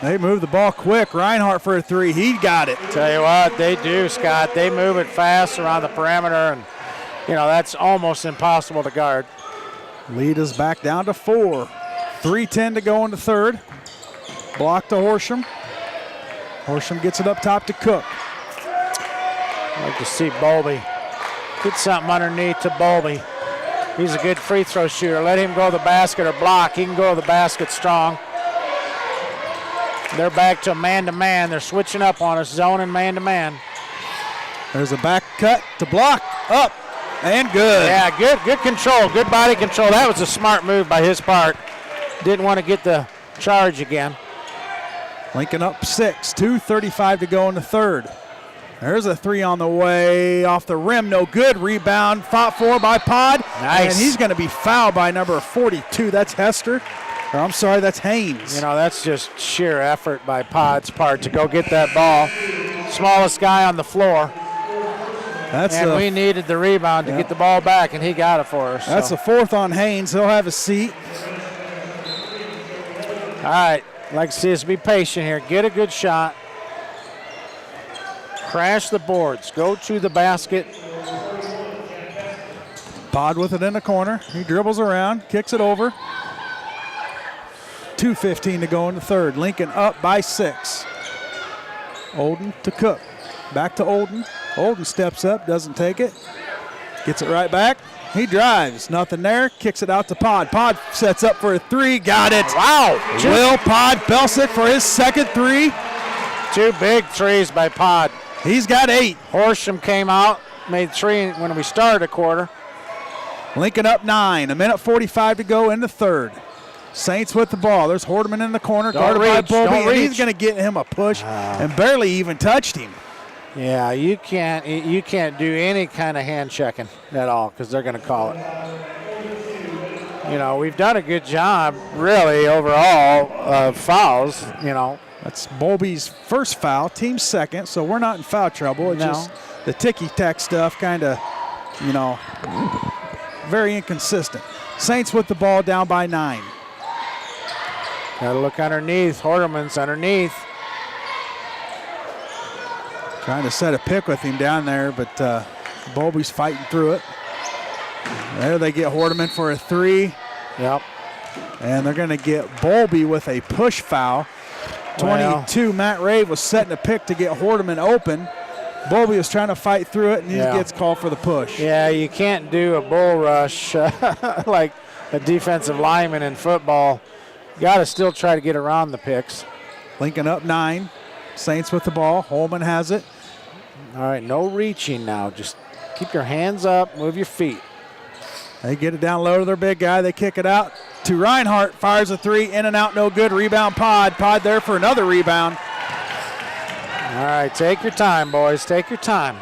They move the ball quick. Reinhardt for a 3. He got it. Tell you what, they do, Scott. They move it fast around the perimeter, and, that's almost impossible to guard. Lead is back down to 4. 3:10 to go in the third. Block to Horsham. Horsham gets it up top to Cook. I'd like to see Bowlby get something underneath to Bowlby. He's a good free throw shooter. Let him go to the basket or block. He can go to the basket strong. They're back to man-to-man. They're switching up on us, zone and man-to-man. There's a back cut to Block. Up and good. Yeah, good control, good body control. That was a smart move by his part. Didn't want to get the charge again. Lincoln up 6, 2:35 to go in the third. There's a 3 on the way, off the rim, no good. Rebound, fought for by Pod. Nice. And he's going to be fouled by number 42. That's Hester. Or I'm sorry, that's Haynes. That's just sheer effort by Pod's part to go get that ball. Smallest guy on the floor. We needed the rebound to get the ball back, and he got it for us. That's the 4th on Haynes. He'll have a seat. All right. I'd like to see us be patient here. Get a good shot. Crash the boards. Go to the basket. Pod with it in the corner. He dribbles around, kicks it over. 2:15 to go in the third. Lincoln up by 6. Olden to Cook. Back to Olden. Olden steps up, doesn't take it. Gets it right back. He drives. Nothing there. Kicks it out to Pod. Pod sets up for a 3. Got it. Wow. Will Pod Belsick for his second 3. 2 big threes by Pod. He's got 8. Horsham came out, made 3 when we started a quarter. Lincoln up 9. 1:45 to go in the third. Saints with the ball. There's Hordeman in the corner, guarded by Bowlby, and he's going to get him a push and barely even touched him. Yeah, you can't do any kind of hand checking at all because they're going to call it. We've done a good job, really, overall of fouls. That's Bowlby's first foul, team's second, so we're not in foul trouble. It's just the ticky-tack stuff kind of, very inconsistent. Saints with the ball down by 9. Got to look underneath. Hordeman's underneath. Trying to set a pick with him down there, but Bowlby's fighting through it. There they get Hordeman for a 3. Yep. And they're going to get Bowlby with a push foul. 22, Matt Rave was setting a pick to get Hordeman open. Bowlby was trying to fight through it, and he gets called for the push. Yeah, you can't do a bull rush like a defensive lineman in football. You got to still try to get around the picks. Lincoln up 9. Saints with the ball. Holman has it. All right, no reaching now. Just keep your hands up, move your feet. They get it down low to their big guy. They kick it out to Reinhardt. Fires a three. In and out. No good. Rebound Pod. Pod there for another rebound. All right, take your time, boys. Take your time.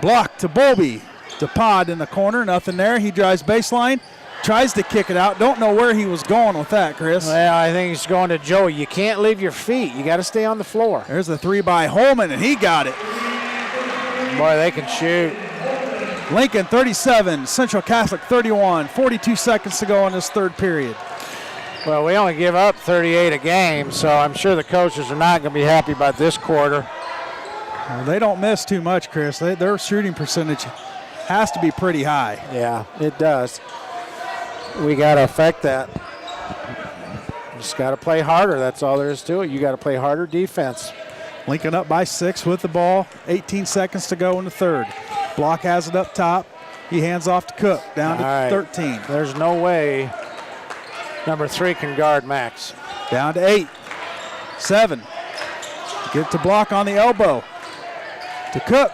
Block to Bowlby. To Pod in the corner. Nothing there. He drives baseline. Tries to kick it out. Don't know where he was going with that, Chris. Well, I think he's going to Joey. You can't leave your feet. You got to stay on the floor. There's the three by Holman, and he got it. Boy, they can shoot. Lincoln 37, Central Catholic 31. 42 seconds to go in this third period. Well, we only give up 38 a game, so I'm sure the coaches are not going to be happy about this quarter. Well, they don't miss too much, Chris. Their shooting percentage has to be pretty high. Yeah, it does. We got to affect that. Just got to play harder. That's all there is to it. You got to play harder defense. Lincoln up by 6 with the ball. 18 seconds to go in the third. Block has it up top. He hands off to Cook, down to 13. There's no way number 3 can guard Max. Down to 8. 7. Get to block on the elbow. To Cook.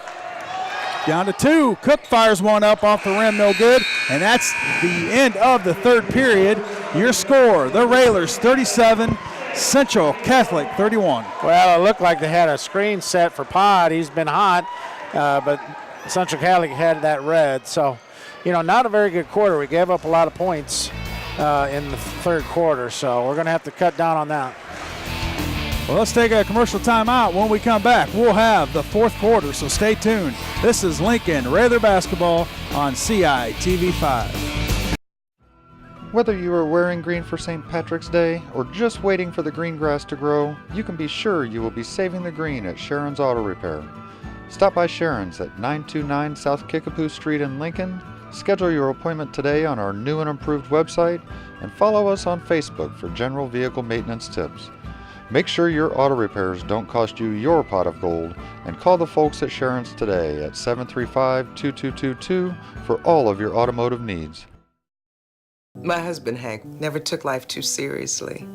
Down to 2. Cook fires one up off the rim, no good. And that's the end of the third period. Your score, the Railers 37, Central Catholic 31. Well, it looked like they had a screen set for Pod. He's been hot, but Central Catholic had that red. So, not a very good quarter. We gave up a lot of points in the third quarter, so we're going to have to cut down on that. Well, let's take a commercial timeout. When we come back, we'll have the fourth quarter, so stay tuned. This is Lincoln Raider Basketball on CI TV5. Whether you are wearing green for St. Patrick's Day or just waiting for the green grass to grow, you can be sure you will be saving the green at Sharon's Auto Repair. Stop by Sharon's at 929 South Kickapoo Street in Lincoln, schedule your appointment today on our new and improved website, and follow us on Facebook for general vehicle maintenance tips. Make sure your auto repairs don't cost you your pot of gold, and call the folks at Sharon's today at 735-2222 for all of your automotive needs. My husband, Hank, never took life too seriously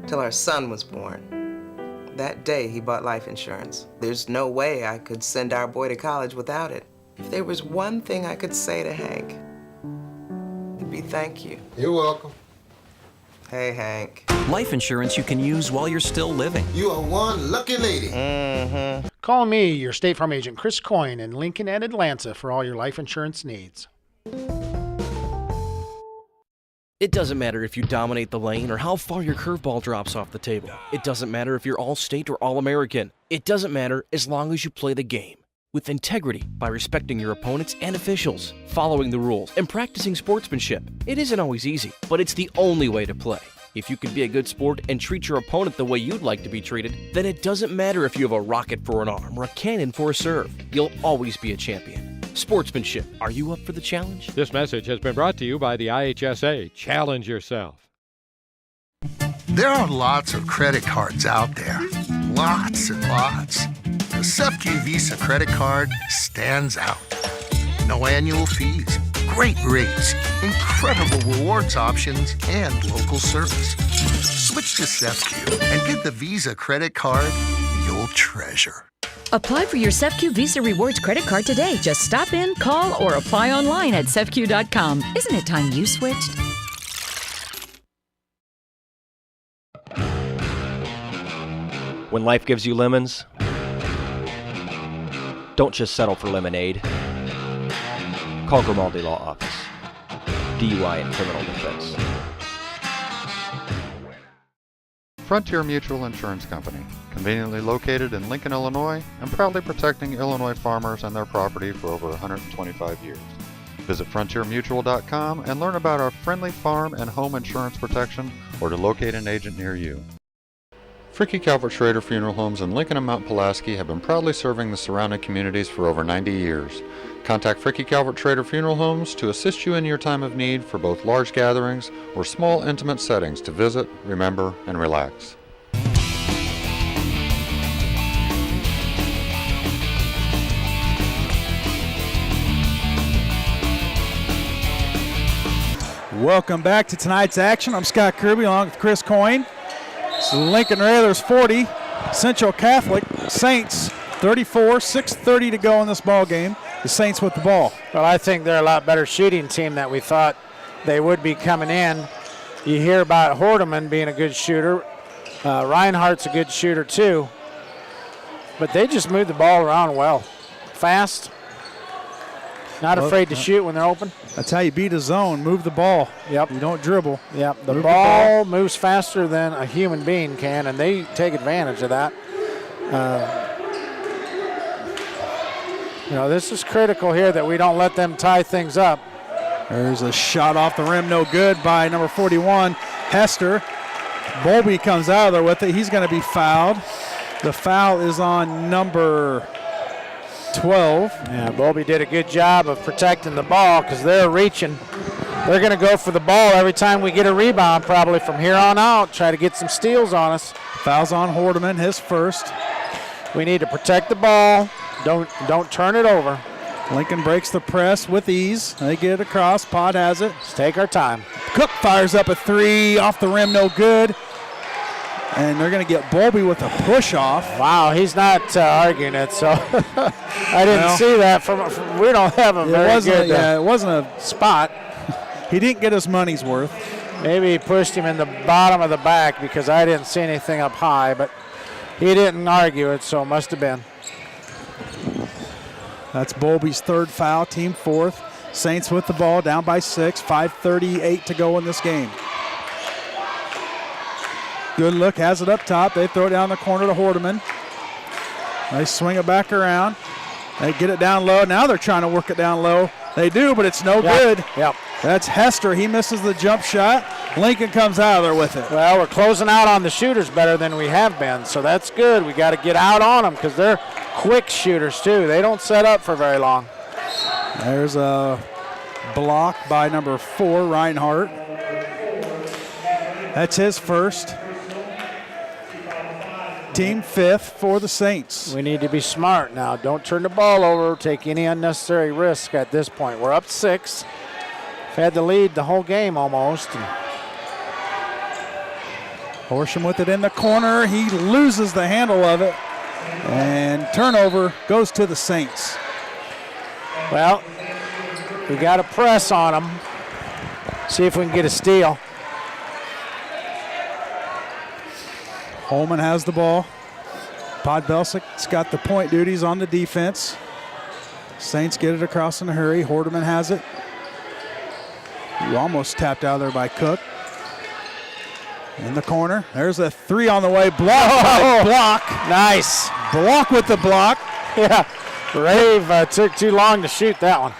till our son was born. That day, he bought life insurance. There's no way I could send our boy to college without it. If there was one thing I could say to Hank, it'd be thank you. You're welcome. Hey, Hank. Life insurance you can use while you're still living. You are one lucky lady. Call me, your State Farm agent, Chris Coyne, in Lincoln and Atlanta for all your life insurance needs. It doesn't matter if you dominate the lane or how far your curveball drops off the table. It doesn't matter if you're All-State or All-American. It doesn't matter as long as you play the game with integrity by respecting your opponents and officials, following the rules, and practicing sportsmanship. It isn't always easy, but it's the only way to play. If you can be a good sport and treat your opponent the way you'd like to be treated, then it doesn't matter if you have a rocket for an arm or a cannon for a serve. You'll always be a champion. Sportsmanship. Are you up for the challenge? This message has been brought to you by the IHSA. Challenge yourself. There are lots of credit cards out there. Lots and lots. The SEFCU Visa credit card stands out. No annual fees, great rates, incredible rewards options, and local service. Switch to SEFCU and get the Visa credit card you'll treasure. Apply for your SEFCU Visa Rewards credit card today. Just stop in, call, or apply online at SEFCU.com. Isn't it time you switched? When life gives you lemons, don't just settle for lemonade. Call Grimaldi Law Office. DUI and criminal defense. Frontier Mutual Insurance Company, conveniently located in Lincoln, Illinois, and proudly protecting Illinois farmers and their property for over 125 years. Visit frontiermutual.com and learn about our friendly farm and home insurance protection, or to locate an agent near you. Fricke Calvert Schrader Funeral Homes in Lincoln and Mount Pulaski have been proudly serving the surrounding communities for over 90 years. Contact Fricke Calvert Schrader Funeral Homes to assist you in your time of need for both large gatherings or small intimate settings to visit, remember, and relax. Welcome back to tonight's action. I'm Scott Kirby along with Chris Coyne. It's Lincoln Railers 40, Central Catholic Saints 34, 6:30 to go in this ball game. The Saints with the ball. Well, I think they're a lot better shooting team than we thought they would be coming in. You hear about Hordeman being a good shooter. Reinhardt's a good shooter too. But they just move the ball around well. Fast. Not afraid to shoot when they're open. That's how you beat a zone. Move the ball. Yep. You don't dribble. Yep. The ball moves faster than a human being can, and they take advantage of that. This is critical here that we don't let them tie things up. There's a shot off the rim, no good by number 41, Hester. Bowlby comes out of there with it. He's going to be fouled. The foul is on number 12. Yeah, Bowlby did a good job of protecting the ball because they're reaching. They're going to go for the ball every time we get a rebound probably from here on out, try to get some steals on us. Fouls on Hordeman, his first. We need to protect the ball. Don't turn it over. Lincoln breaks the press with ease. They get it across. Pod has it. Let's take our time. Cook fires up a three. Off the rim, no good. And they're going to get Bowlby with a push-off. Wow, he's not arguing it, so I didn't see that. From we don't have a very good it wasn't a spot. He didn't get his money's worth. Maybe he pushed him in the bottom of the back because I didn't see anything up high, but he didn't argue it, so it must have been. That's Bowlby's third foul, team fourth. Saints with the ball, down by 6, 5:38 to go in this game. Good look, has it up top. They throw it down the corner to Hordeman. They swing it back around. They get it down low. Now they're trying to work it down low. They do, but it's no good. Yep. That's Hester. He misses the jump shot. Lincoln comes out of there with it. Well, we're closing out on the shooters better than we have been, so that's good. We got to get out on them because they're quick shooters too. They don't set up for very long. There's a block by number 4, Reinhardt. That's his first. Team fifth for the Saints. We need to be smart now. Don't turn the ball over, take any unnecessary risk at this point. We're up 6. We've had the lead the whole game almost. Horsham with it in the corner. He loses the handle of it. And turnover goes to the Saints. Well, we got to press on them. See if we can get a steal. Holman has the ball. Podbelsik's got the point duties on the defense. Saints get it across in a hurry. Hordeman has it. You almost tapped out there by Cook. In the corner. There's a 3 on the way. Block. Nice. Block with the block. Yeah. Rave took too long to shoot that one.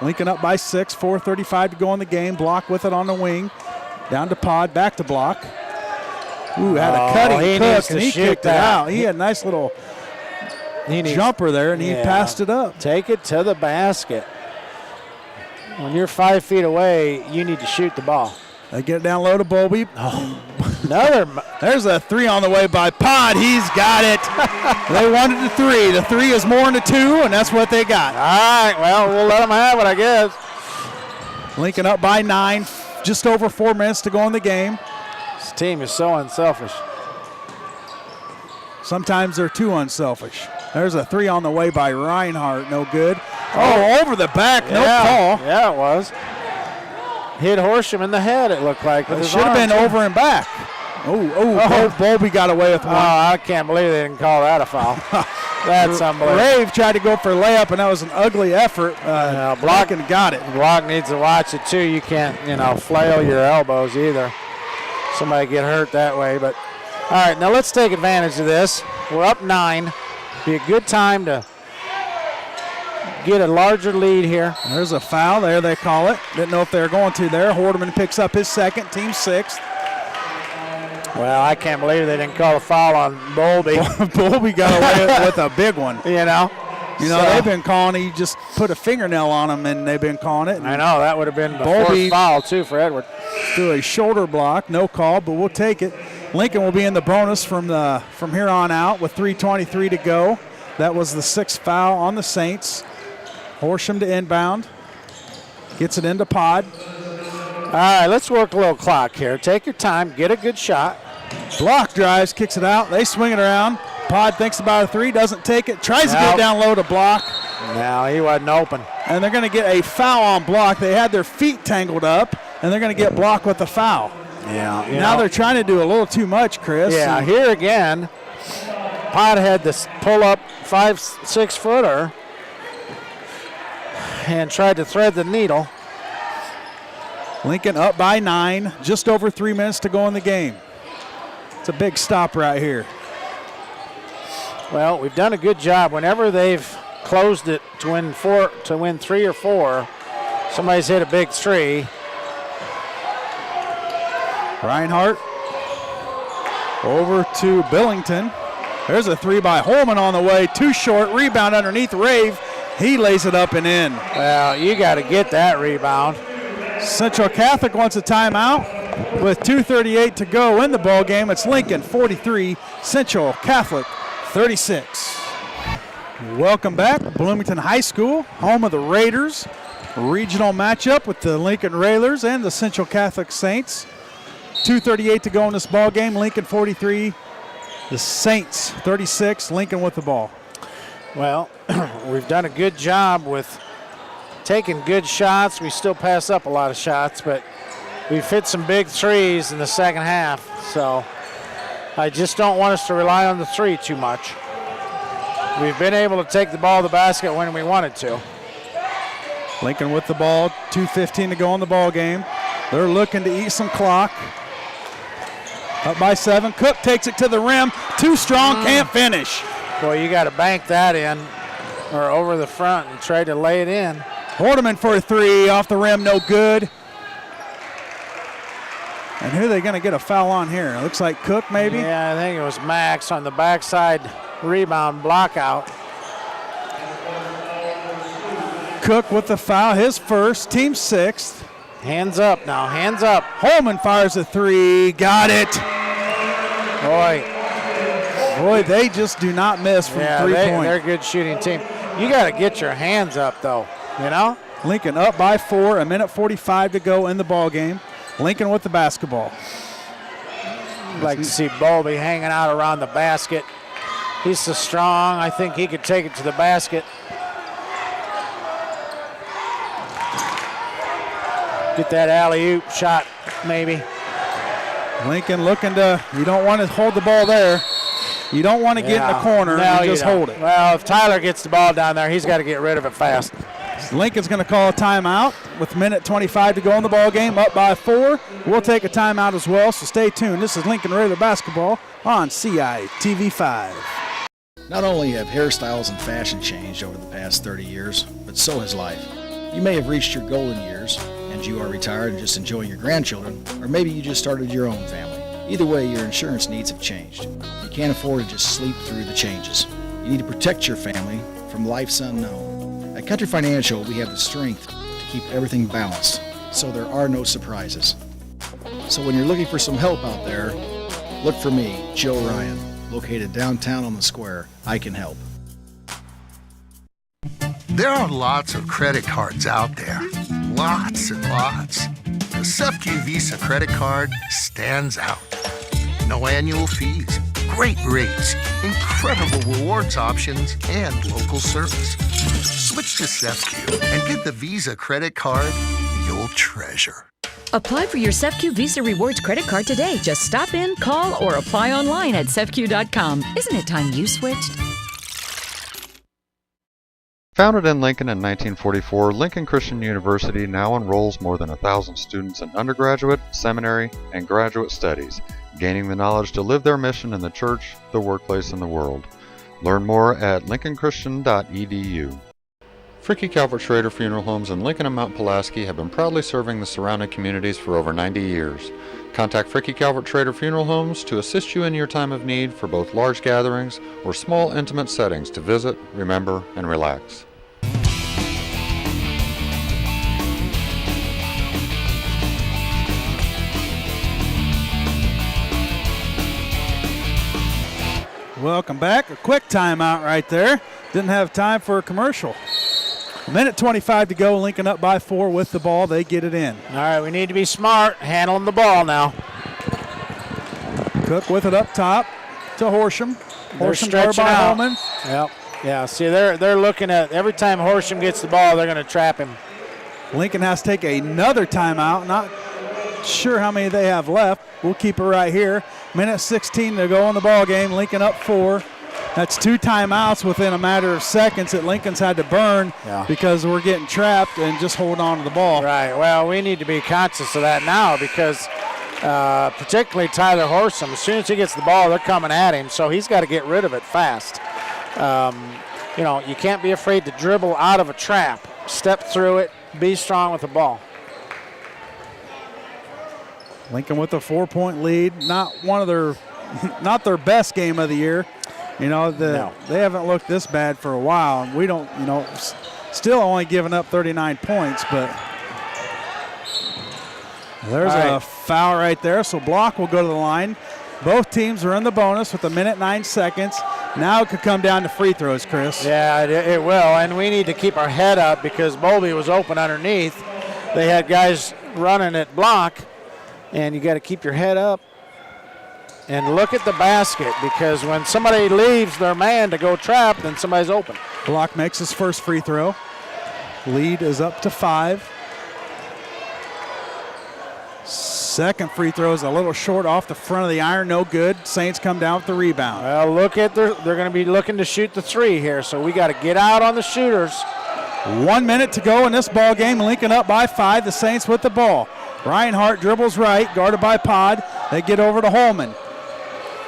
Lincoln up by 6. 4:35 to go in the game. Block with it on the wing. Down to Pod. Back to block. Ooh, had a cutting Cook, and he kicked it out. He had a nice little jumper there, and he passed it up. Take it to the basket. When you're 5 feet away, you need to shoot the ball. They get it down low to Bowlby. There's a 3 on the way by Pod. He's got it. They wanted the 3. The 3 is more than a 2, and that's what they got. All right, well, we'll let them have it, I guess. Lincoln up by 9. Just over 4 minutes to go in the game. This team is so unselfish. Sometimes they're too unselfish. There's a 3 on the way by Reinhardt. No good. Oh, over the back. No call. Yeah, it was. Hit Horsham in the head, it looked like. It should have been over and back. Bowlby got away with one. Oh, I can't believe they didn't call that a foul. That's unbelievable. Rave tried to go for a layup, and that was an ugly effort. Block and got it. Block needs to watch it, too. You can't, flail your elbows either. Somebody get hurt that way. But all right, now let's take advantage of this. We're up 9. Be a good time to get a larger lead here. There's a foul there, they call it. Didn't know if they were going to there. Hordeman picks up his second, team 6th. Well, I can't believe they didn't call a foul on Bowlby. Bowlby got away with a big one. They've been calling, he just put a fingernail on him, and they've been calling it. I know, that would have been the fourth foul, too, for Edward. Through a shoulder block, no call, but we'll take it. Lincoln will be in the bonus from here on out with 3:23 to go. That was the 6th foul on the Saints. Horsham to inbound. Gets it into Pod. All right, let's work a little clock here. Take your time, get a good shot. Block drives, kicks it out. They swing it around. Pod thinks about a 3, doesn't take it. Tries to get it down low to Block. No, he wasn't open. And they're going to get a foul on Block. They had their feet tangled up. and they're going to get blocked with the foul. Yeah. Now they're trying to do a little too much, Chris. Yeah, here again, Pod had this pull-up 5-6 footer and tried to thread the needle. Lincoln up by 9, just over 3 minutes to go in the game. It's a big stop right here. Well, we've done a good job. Whenever they've closed it to win 3 or 4, somebody's hit a big three. Reinhardt over to Billington. There's a three by Holman on the way. Too short. Rebound underneath Rave. He lays it up and in. Well, you got to get that rebound. Central Catholic wants a timeout with 2:38 to go in the ball game. It's Lincoln 43, Central Catholic 36. Welcome back, Bloomington High School, home of the Raiders. Regional matchup with the Lincoln Railers and the Central Catholic Saints. 2:38 to go in this ball game. Lincoln 43, the Saints 36. Lincoln with the ball. Well, we've done a good job with taking good shots. We still pass up a lot of shots, but we've hit some big threes in the second half. So I just don't want us to rely on the three too much. We've been able to take the ball to the basket when we wanted to. Lincoln with the ball, 2:15 to go in the ball game. They're looking to eat some clock. Up by 7. Cook takes it to the rim. Too strong, can't finish. Boy, you got to bank that in or over the front and try to lay it in. Hordeman for a three, off the rim, no good. And who are they going to get a foul on here? It looks like Cook, maybe? Yeah, I think it was Max on the backside rebound block out. Cook with the foul, his first, team 6th. Hands up now, hands up. Holman fires a three, got it. Boy, they just do not miss from 3 points. They're a good shooting team. You got to get your hands up, though, you know? Lincoln up by 4, 1:45 to go in the ball game. Lincoln with the basketball. I'd like to see Bowlby hanging out around the basket. He's so strong, I think he could take it to the basket. Get that alley-oop shot, maybe. Lincoln looking to, you don't want to hold the ball there. You don't want to get in the corner and just hold it. Well, if Tyler gets the ball down there, he's got to get rid of it fast. Lincoln's going to call a timeout with 1:25 to go in the ball game, up by 4. We'll take a timeout as well, so stay tuned. This is Lincoln Raider basketball on CITV5. Not only have hairstyles and fashion changed over the past 30 years, but so has life. You may have reached your golden years, and you are retired and just enjoying your grandchildren, or maybe you just started your own family. Either way, your insurance needs have changed. You can't afford to just sleep through the changes. You need to protect your family from life's unknown. At Country Financial, we have the strength to keep everything balanced, so there are no surprises. So when you're looking for some help out there, look for me, Joe Ryan, located downtown on the square. I can help. There are lots of credit cards out there. Lots and lots. The SEFCU Visa credit card stands out. No annual fees, great rates, incredible rewards options, and local service. Switch to SEFCU and get the Visa credit card you'll treasure. Apply for your SEFCU Visa Rewards credit card today. Just stop in, call, or apply online at SEFCU.com. Isn't it time you switched? Founded in Lincoln in 1944, Lincoln Christian University now enrolls more than 1,000 students in undergraduate, seminary, and graduate studies, gaining the knowledge to live their mission in the church, the workplace, and the world. Learn more at lincolnchristian.edu. Fricke Calvert Schrader Funeral Homes in Lincoln and Mount Pulaski have been proudly serving the surrounding communities for over 90 years. Contact Fricke Calvert Schrader Funeral Homes to assist you in your time of need for both large gatherings or small intimate settings to visit, remember, and relax. Welcome back. A quick timeout right there. Didn't have time for a commercial. 1:25 to go. Lincoln up by 4 with the ball. They get it in. All right, we need to be smart handling the ball now. Cook with it up top to Horsham. Horsham stretching by out. Holman. Yep. Yeah, see, they're looking at every time Horsham gets the ball, they're going to trap him. Lincoln has to take another timeout. Not sure how many they have left. We'll keep it right here. Minute 16 to go in the ball game. Lincoln up 4. That's 2 timeouts within a matter of seconds that Lincoln's had to burn because we're getting trapped and just hold on to the ball. Right. Well, we need to be conscious of that now because particularly Tyler Horsam, as soon as he gets the ball, they're coming at him, so he's got to get rid of it fast. You can't be afraid to dribble out of a trap. Step through it. Be strong with the ball. Lincoln with a 4-point lead. Not their best game of the year. They haven't looked this bad for a while, and we don't, still only giving up 39 points, but there's a foul right there, so block will go to the line. Both teams are in the bonus with 1:09 seconds. Now it could come down to free throws, Chris. Yeah, it will, and we need to keep our head up because Bowlby was open underneath. They had guys running at block, and you got to keep your head up and look at the basket because when somebody leaves their man to go trap, then somebody's open. Block makes his first free throw. Lead is up to 5. Second free throw is a little short off the front of the iron, no good. Saints come down with the rebound. Well, they're going to be looking to shoot the 3 here, so we got to get out on the shooters. 1 minute to go in this ball game. Lincoln up by 5. The Saints with the ball. Reinhardt dribbles right, guarded by Pod. They get over to Holman.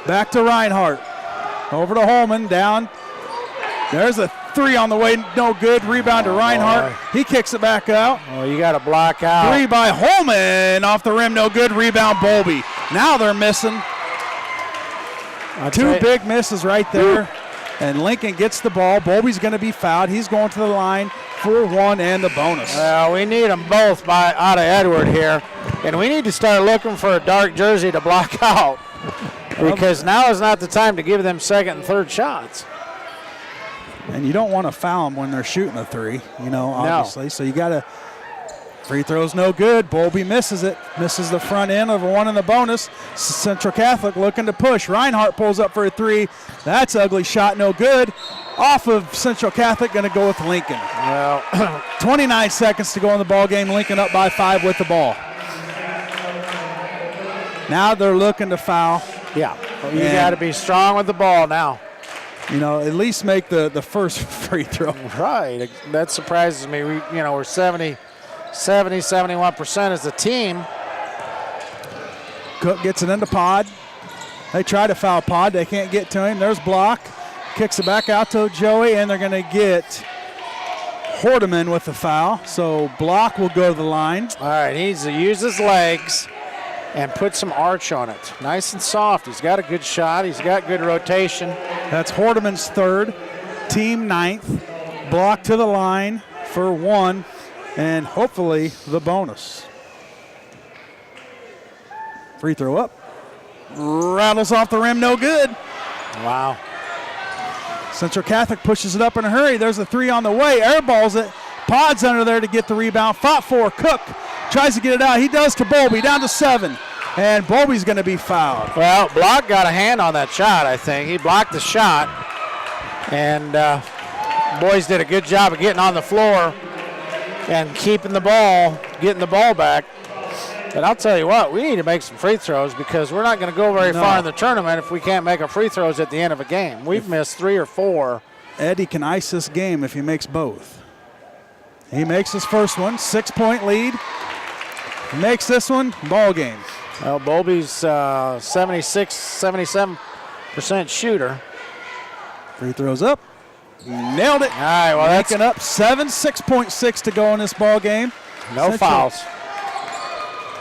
Back to Reinhardt. Over to Holman, down. There's a 3 on the way, no good. Rebound to Reinhardt. He kicks it back out. Oh, you got to block out. 3 by Holman, off the rim, no good. Rebound, Bowlby. Now they're missing. 2 big misses right there. And Lincoln gets the ball. Bowlby's going to be fouled. He's going to the line for 1 and the bonus. Well, we need them both out of Edward here. And we need to start looking for a dark jersey to block out. Because now is not the time to give them second and third shots. And you don't want to foul them when they're shooting a 3, obviously. No. So you got to, free throw's no good. Bowlby misses it. Misses the front end of a 1 in the bonus. Central Catholic looking to push. Reinhardt pulls up for a 3. That's ugly shot, no good. Off of Central Catholic, going to go with Lincoln. Well, 29 seconds to go in the ball game. Lincoln up by 5 with the ball. Now they're looking to foul. Yeah, you got to be strong with the ball now. At least make the first free throw. Right. That surprises me. We're 71% as a team. Cook gets it into Pod. They try to foul Pod. They can't get to him. There's block. Kicks it back out to Joey, and they're going to get Hordeman with the foul. So block will go to the line. All right, he needs to use his legs and put some arch on it. Nice and soft. He's got a good shot. He's got good rotation. That's Hordeman's 3rd, team 9th. Block to the line for 1, and hopefully the bonus. Free throw up. Rattles off the rim, no good. Wow. Central Catholic pushes it up in a hurry. There's a 3 on the way. Airballs it. Pod's under there to get the rebound. Fought for. Cook tries to get it out. He does to Bowlby, down to 7. And Bowlby's going to be fouled. Well, Block got a hand on that shot, I think. He blocked the shot. And boys did a good job of getting on the floor and keeping the ball, getting the ball back. But I'll tell you what, we need to make some free throws because we're not going to go very far in the tournament if we can't make our free throws at the end of a game. We've missed 3 or 4. Eddie can ice this game if he makes both. He makes his first one, 6-point lead. He makes this one, ball game. Well, Bowlby's 77% shooter. Free throws up. Nailed it. All right, well, that's making up 7, 6.6 to go in this ball game. No fouls.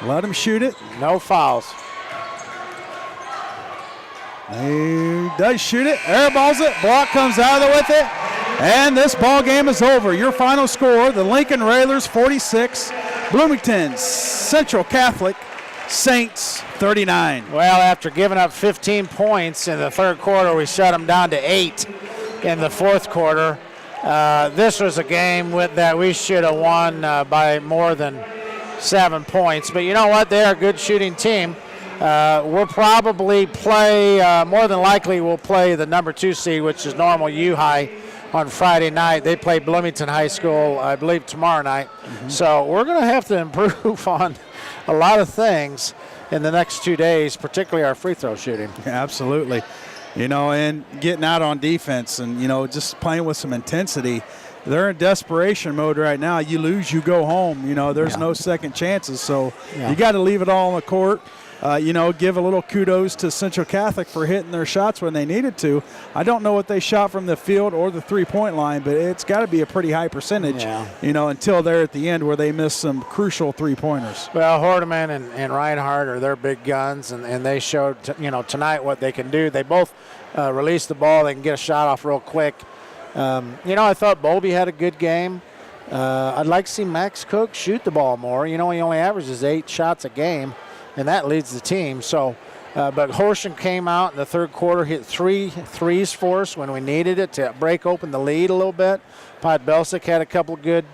Let him shoot it. No fouls. He does shoot it. Airballs it. Block comes out of there with it. And this ball game is over. Your final score, the Lincoln Railers 46, Bloomington Central Catholic Saints 39. Well, after giving up 15 points in the third quarter, we shut them down to 8 in the fourth quarter. This was a game that we should have won by more than 7 points. But you know what? They're a good shooting team. We'll probably play, more than likely we'll play the number 2 seed, which is normal U-High, on Friday night. They play Bloomington High School, I believe, tomorrow night. So we're going to have to improve on a lot of things in the next 2 days, particularly our free throw shooting. Yeah, absolutely. And getting out on defense and, just playing with some intensity. They're in desperation mode right now. You lose, you go home. There's no second chances. So you got to leave it all on the court. Give a little kudos to Central Catholic for hitting their shots when they needed to. I don't know what they shot from the field or the three-point line, but it's got to be a pretty high percentage, until they're at the end where they miss some crucial three-pointers. Well, Hordeman and Reinhardt are their big guns, and they showed, tonight what they can do. They both release the ball. They can get a shot off real quick. I thought Bowlby had a good game. I'd like to see Max Cook shoot the ball more. He only averages 8 shots a game, and that leads the team. So, but Horsham came out in the third quarter, hit 3 threes for us when we needed it to break open the lead a little bit. Podbelsic had a couple of good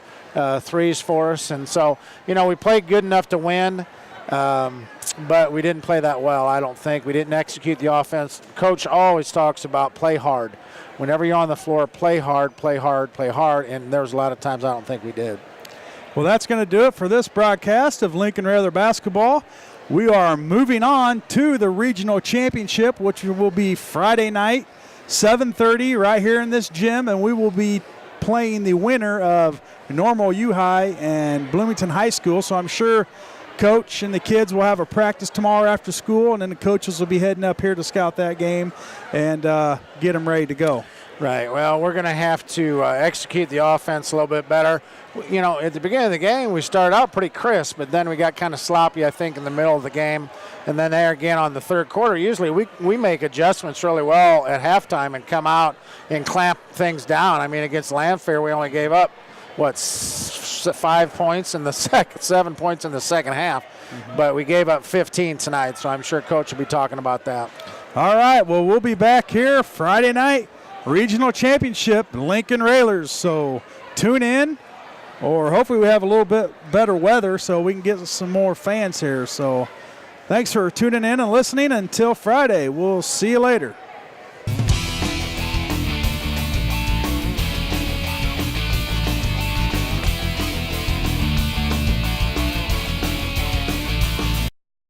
threes for us. And so, we played good enough to win, but we didn't play that well, I don't think. We didn't execute the offense. Coach always talks about play hard. Whenever you're on the floor, play hard, play hard, play hard, and there's a lot of times I don't think we did. Well, that's going to do it for this broadcast of Lincoln Rather Basketball. We are moving on to the regional championship, which will be Friday night, 7:30, right here in this gym, and we will be playing the winner of Normal U High and Bloomington High School. So I'm sure Coach and the kids will have a practice tomorrow after school, and then the coaches will be heading up here to scout that game and get them ready to go. Right. Well, we're going to have to execute the offense a little bit better. At the beginning of the game, we started out pretty crisp, but then we got kind of sloppy, I think, in the middle of the game. And then there again on the third quarter, usually we make adjustments really well at halftime and come out and clamp things down. I mean, against Landfair, we only gave up, 5 points in the second, 7 points in the second half. But we gave up 15 tonight, so I'm sure Coach will be talking about that. All right, well, we'll be back here Friday night, regional championship, Lincoln Railers. So tune in, or hopefully we have a little bit better weather so we can get some more fans here. So thanks for tuning in and listening. Until Friday, we'll see you later.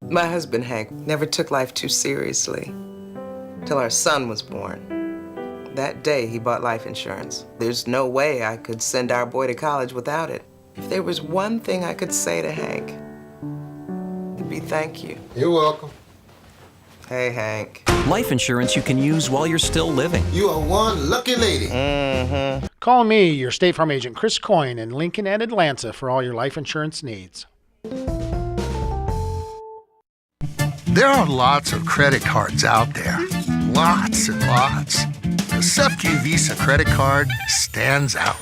My husband, Hank, never took life too seriously till our son was born. That day, he bought life insurance. There's no way I could send our boy to college without it. If there was one thing I could say to Hank, it'd be thank you. You're welcome. Hey, Hank. Life insurance you can use while you're still living. You are one lucky lady. Call me, your State Farm agent, Chris Coyne, in Lincoln and Atlanta for all your life insurance needs. There are lots of credit cards out there. Lots and lots. The SEFCU Visa credit card stands out.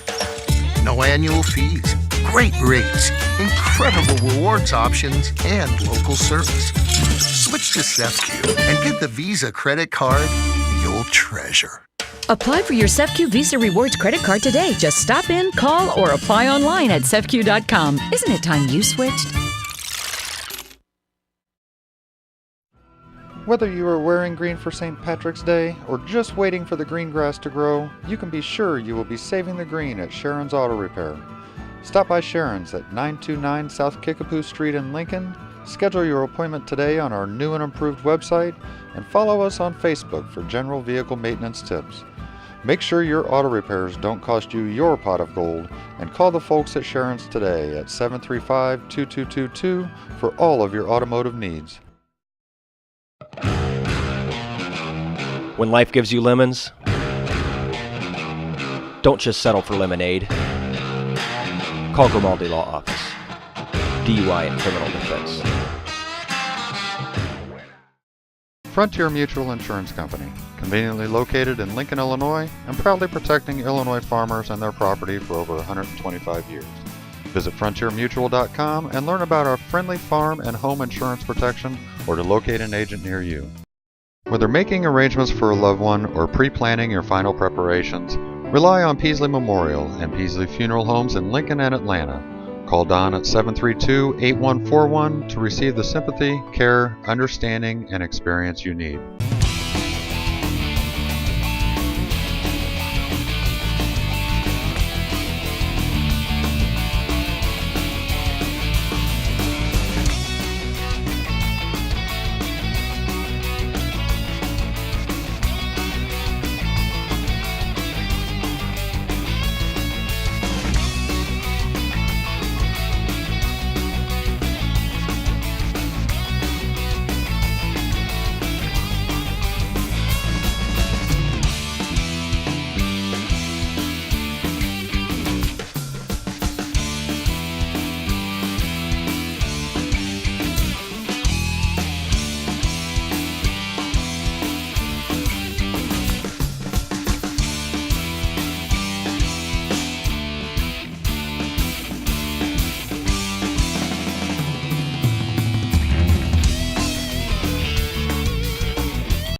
No annual fees, great rates, incredible rewards options, and local service. Switch to SEFCU and get the Visa credit card you'll treasure. Apply for your SEFCU Visa Rewards credit card today. Just stop in, call, or apply online at SEFCU.com. Isn't it time you switched? Whether you are wearing green for St. Patrick's Day or just waiting for the green grass to grow, you can be sure you will be saving the green at Sharon's Auto Repair. Stop by Sharon's at 929 South Kickapoo Street in Lincoln, schedule your appointment today on our new and improved website, and follow us on Facebook for general vehicle maintenance tips. Make sure your auto repairs don't cost you your pot of gold, and call the folks at Sharon's today at 735-2222 for all of your automotive needs. When life gives you lemons, don't just settle for lemonade. Call Grimaldi Law Office. DUI and criminal defense. Frontier Mutual Insurance Company, conveniently located in Lincoln, Illinois, and proudly protecting Illinois farmers and their property for over 125 years. Visit frontiermutual.com and learn about our friendly farm and home insurance protection, or to locate an agent near you. Whether making arrangements for a loved one or pre-planning your final preparations, rely on Peasley Memorial and Peasley Funeral Homes in Lincoln and Atlanta. Call Don at 732-8141 to receive the sympathy, care, understanding, and experience you need.